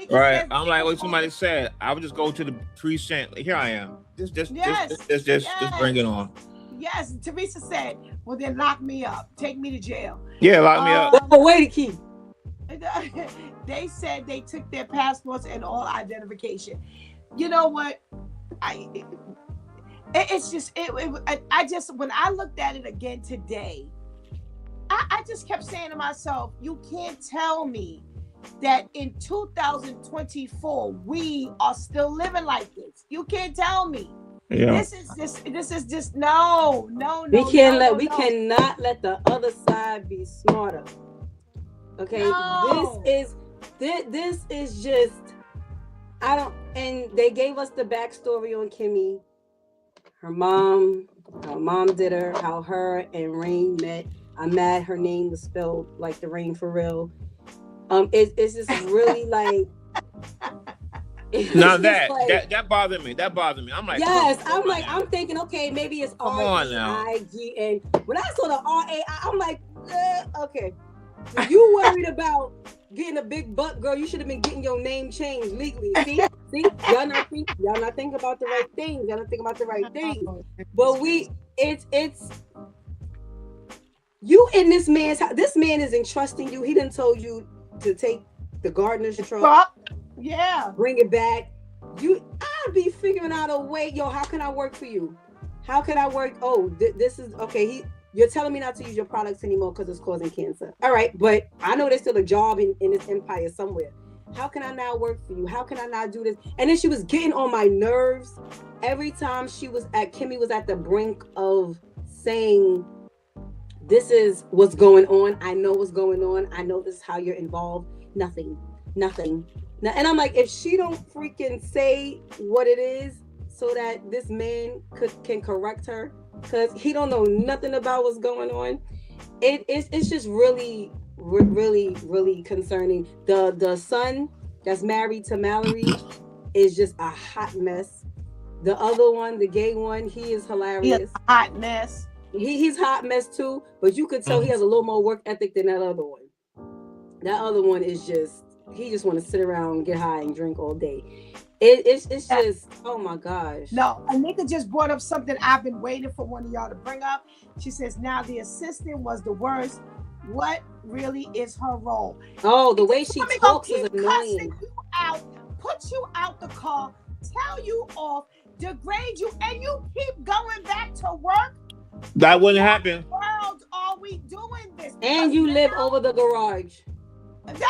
Right. I'm like what somebody said. I would just go to the precinct. Here I am. Just bring it on. Yes. Teresa said, well, then lock me up. Take me to jail. Yeah, lock me up. But wait a key. They said they took their passports and all identification. You know what? I when I looked at it again today, I just kept saying to myself, you can't tell me that in 2024 we are still living like this. You can't tell me. Yeah. This is just no. We cannot let the other side be smarter. Okay, no. this is just, and they gave us the backstory on Kimmy. Her mom did her, how her and Rain met. I'm mad her name was spelled like the rain for real. It's just really like. Now that bothered me. I'm like, yes, I'm thinking, okay, maybe it's R-E-I-G, and when I saw the R-A-I, I'm like, okay. If you worried about getting a big butt, girl, you should have been getting your name changed legally. See, y'all not thinking about the right things. Y'all not thinking about the right things. But it's you in this man's house. This man is entrusting you. He done told you to take the gardener's truck. Yeah. Bring it back. I'll be figuring out a way. Yo, how can I work for you? How can I work? Oh, this is okay. You're telling me not to use your products anymore because it's causing cancer. All right, but I know there's still a job in this empire somewhere. How can I now work for you? How can I not do this? And then she was getting on my nerves every time Kimmy was at the brink of saying, this is what's going on. I know what's going on. I know this is how you're involved. Nothing. Now, and I'm like, if she don't freaking say what it is so that this man can correct her, because he don't know nothing about what's going on. It's just really, really, really concerning. The son that's married to Mallory, is just a hot mess. The other one, the gay one, he is He is hilarious. a hot mess. He's hot mess too, but you could tell he has a little more work ethic than that other one. That other one is just, he just want to sit around, get high, and drink all day. It's just, oh my gosh. No, Anika just brought up something I've been waiting for one of y'all to bring up. She says, now the assistant was the worst. What really is her role? Oh, the way she Somebody talks gonna is keep annoying. cussing you out, put you out the car, tell you off, degrade you, and you keep going back to work. That wouldn't happen. World, are we doing this? And you live over the garage. That's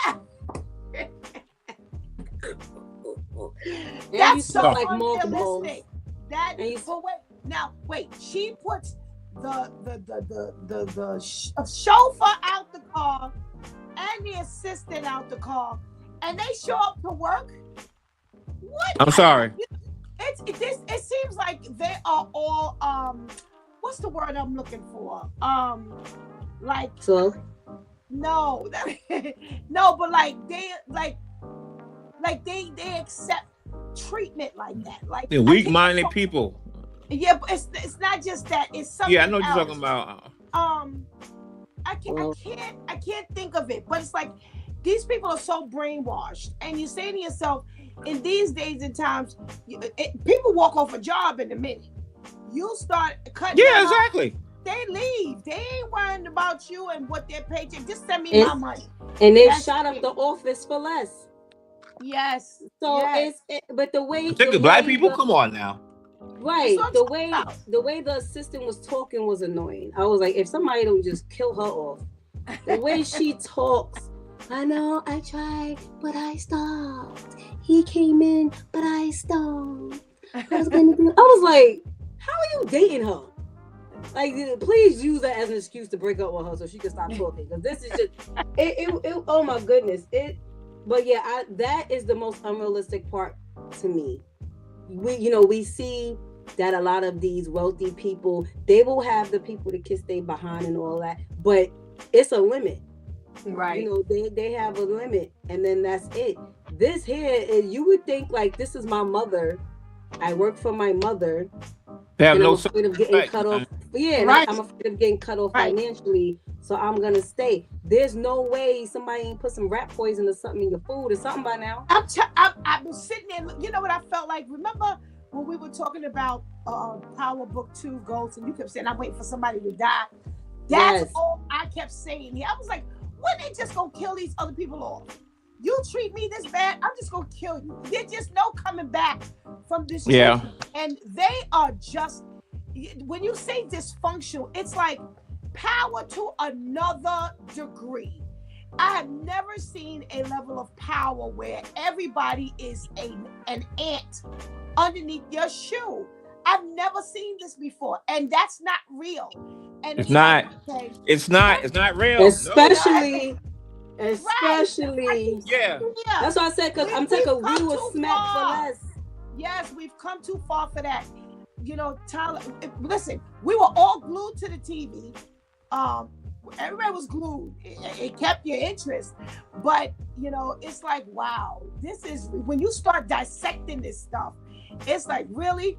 you so smell like multiple. unrealistic. That wait. She puts the chauffeur out the car and the assistant out the car, and they show up to work. What? I'm sorry. It seems like they are all what's the word I'm looking for? Like So no, no, but like they accept treatment like that. Like The weak-minded people. Yeah, but it's not just that. It's something. Yeah, I know what else. you're talking about. I can't think of it. But it's like these people are so brainwashed, and you say to yourself, in these days and times, people walk off a job in a minute. You start cutting. Yeah, exactly. They leave. They ain't worrying about you and what their paycheck. Just send me my money. And they've shot up the office for less. Yes. So yes. But the way Black people, come on now. Right. The way the assistant was talking was annoying. I was like, if somebody don't just kill her off. The way she talks, I know I tried, but I stopped. He came in, but I stopped. I was like, how are you dating her? Like, please use that as an excuse to break up with her so she can stop talking. Because this is just, oh my goodness. But yeah, that is the most unrealistic part to me. We see that a lot of these wealthy people, they will have the people to kiss their behind and all that, but it's a limit. Right. They have a limit, and then that's it. This here, you would think like, this is my mother. I work for my mother. They have and no I'm afraid of getting cut off. Yeah, right. I'm afraid of getting cut off financially, so I'm gonna stay. There's no way somebody ain't put some rat poison or something in your food or something by now. I've been sitting there. You know what I felt like? Remember when we were talking about Power Book 2 Ghosts, and you kept saying, I'm waiting for somebody to die. That's all I kept saying here. I was like, when they just gonna kill these other people off? You treat me this bad, I'm just gonna kill you. There's just no coming back from this. Yeah. And they are just, when you say dysfunctional, it's like power to another degree. I have never seen a level of power where everybody is an ant underneath your shoe. I've never seen this before, and that's not real. And it's not. Okay, it's not real. Especially. Yeah. That's why I said, because I'm taking we were smacked for less. Yes, we've come too far for that. Tyler, listen, we were all glued to the TV. Everybody was glued. It kept your interest. But, it's like, wow, this is, when you start dissecting this stuff, it's like, really?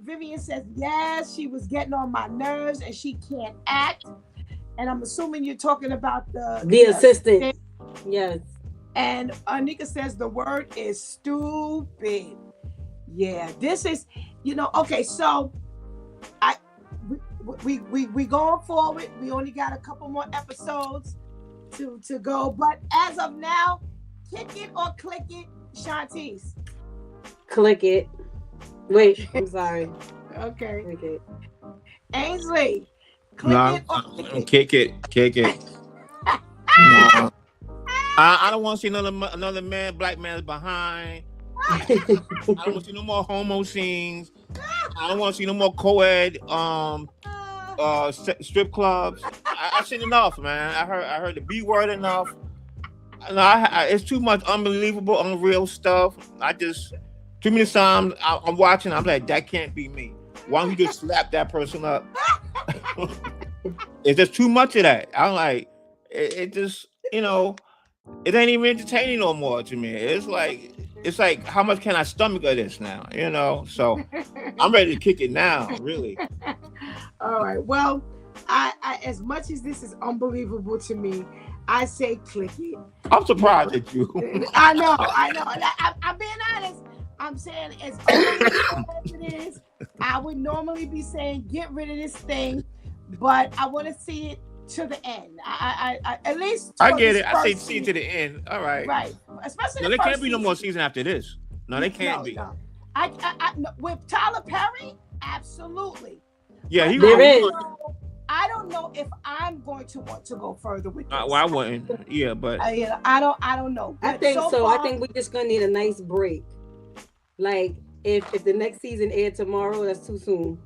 Vivian says, yes, she was getting on my nerves and she can't act. And I'm assuming you're talking about the assistant. Yes. And Anika says the word is stupid. Yeah, this is, okay, so we going forward. We only got a couple more episodes to go. But as of now, kick it or click it, Shantice. Click it. Wait, I'm sorry. Okay. Click it. Ainsley. Click it or kick it. Kick it. No. I don't want to see another black man's behind. I don't want to see no more homo scenes. I don't want to see no more co-ed strip clubs. I've seen enough, man. I heard the B word enough. It's too much unbelievable, unreal stuff. Too many times I'm watching, I'm like, that can't be me. Why don't you just slap that person up? It's just too much of that. I'm like, it just, it ain't even entertaining no more to me. It's like, it's like, how much can I stomach of this now? You know, so I'm ready to kick it now. Really. All right. Well, I as much as this is unbelievable to me, I say click it. I'm surprised at you. I know. I'm being honest. I'm saying as unbelievable as it is, I would normally be saying get rid of this thing, but I want to see it to the end. I at least I get it. I say see it to the end. All right. Right. Especially No, the there can't first be no season. more season after this. No, they can't be. No. With Tyler Perry, absolutely. Yeah, he There is. I don't know if I'm going to want to go further with this. Well, I wouldn't. Yeah, but I don't know. I But think so. far, I think we're just gonna need a nice break. Like if the next season aired tomorrow, that's too soon.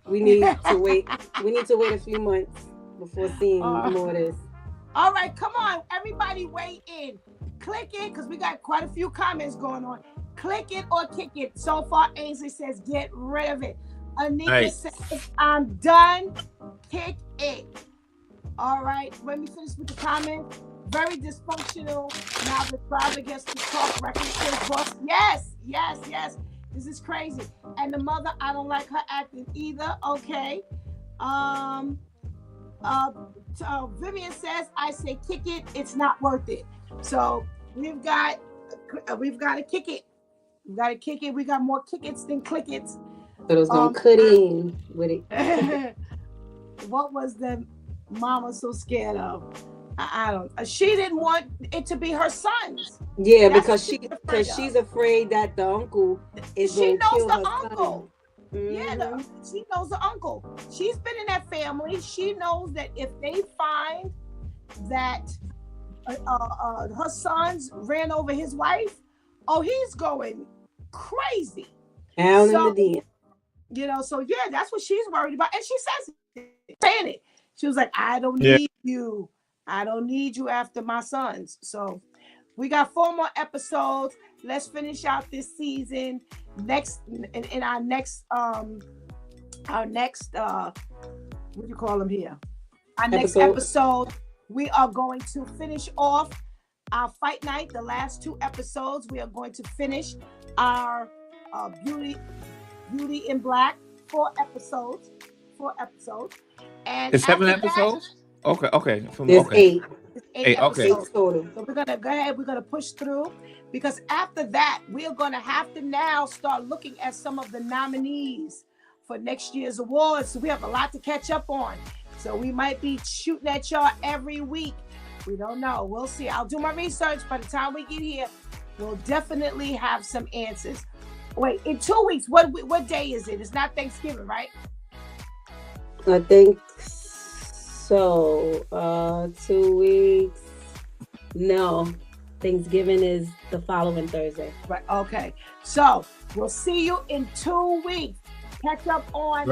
We need to wait. We need to wait a few months before seeing more of this. All right, come on, everybody, weigh in. Click it because we got quite a few comments going on. Click it or kick it. So far, Ainsley says get rid of it. Anika says I'm done. Kick it. All right, let me finish with the comment. Very dysfunctional. Now the tribe gets to talk record boss. Yes. This is crazy. And the mother, I don't like her acting either. Okay. Vivian says, I say kick it. It's not worth it. So we've got to kick it. We got to kick it. We got more kick its than click its. So it's gonna cut in with it. What was the mama so scared of? I don't. She didn't want it to be her sons. Yeah, because she's afraid that the uncle is going to kill her son. She knows the uncle. Mm-hmm. Yeah, she knows the uncle. She's been in that family. She knows that if they find that her sons ran over his wife, he's going crazy. Down in the den. You know, so yeah, that's what she's worried about. And she says it. She was like, I don't need you. I don't need you after my sons. So we got 4 more episodes. Let's finish out this season. In our next what do you call them here? Our next episode, we are going to finish off our fight night. The last 2 episodes, we are going to finish our Beauty in Black 4 episodes. And it's 7 episodes? Okay. There's 8. It's 8 okay. episodes. So we're gonna go ahead. We're gonna push through because after that, we are gonna have to now start looking at some of the nominees for next year's awards. So we have a lot to catch up on. So we might be shooting at y'all every week. We don't know. We'll see. I'll do my research. By the time we get here, we'll definitely have some answers. Wait, in 2 weeks, what day is it? It's not Thanksgiving, right? I think so. 2 weeks. No, Thanksgiving is the following Thursday. Right. Okay. So we'll see you in 2 weeks. Catch up on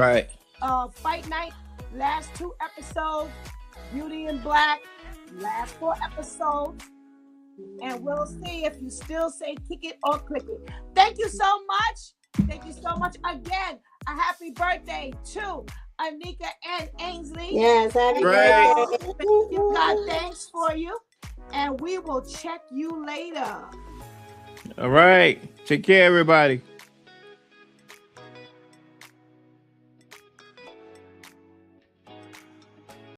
Fight Night. Last 2 episodes. Beauty in Black. Last 4 episodes. And we'll see if you still say kick it or click it. Thank you so much. Thank you so much again. A happy birthday to Anika and Ainsley. Yes, happy birthday. God, thanks for you. And we will check you later. All right. Take care, everybody.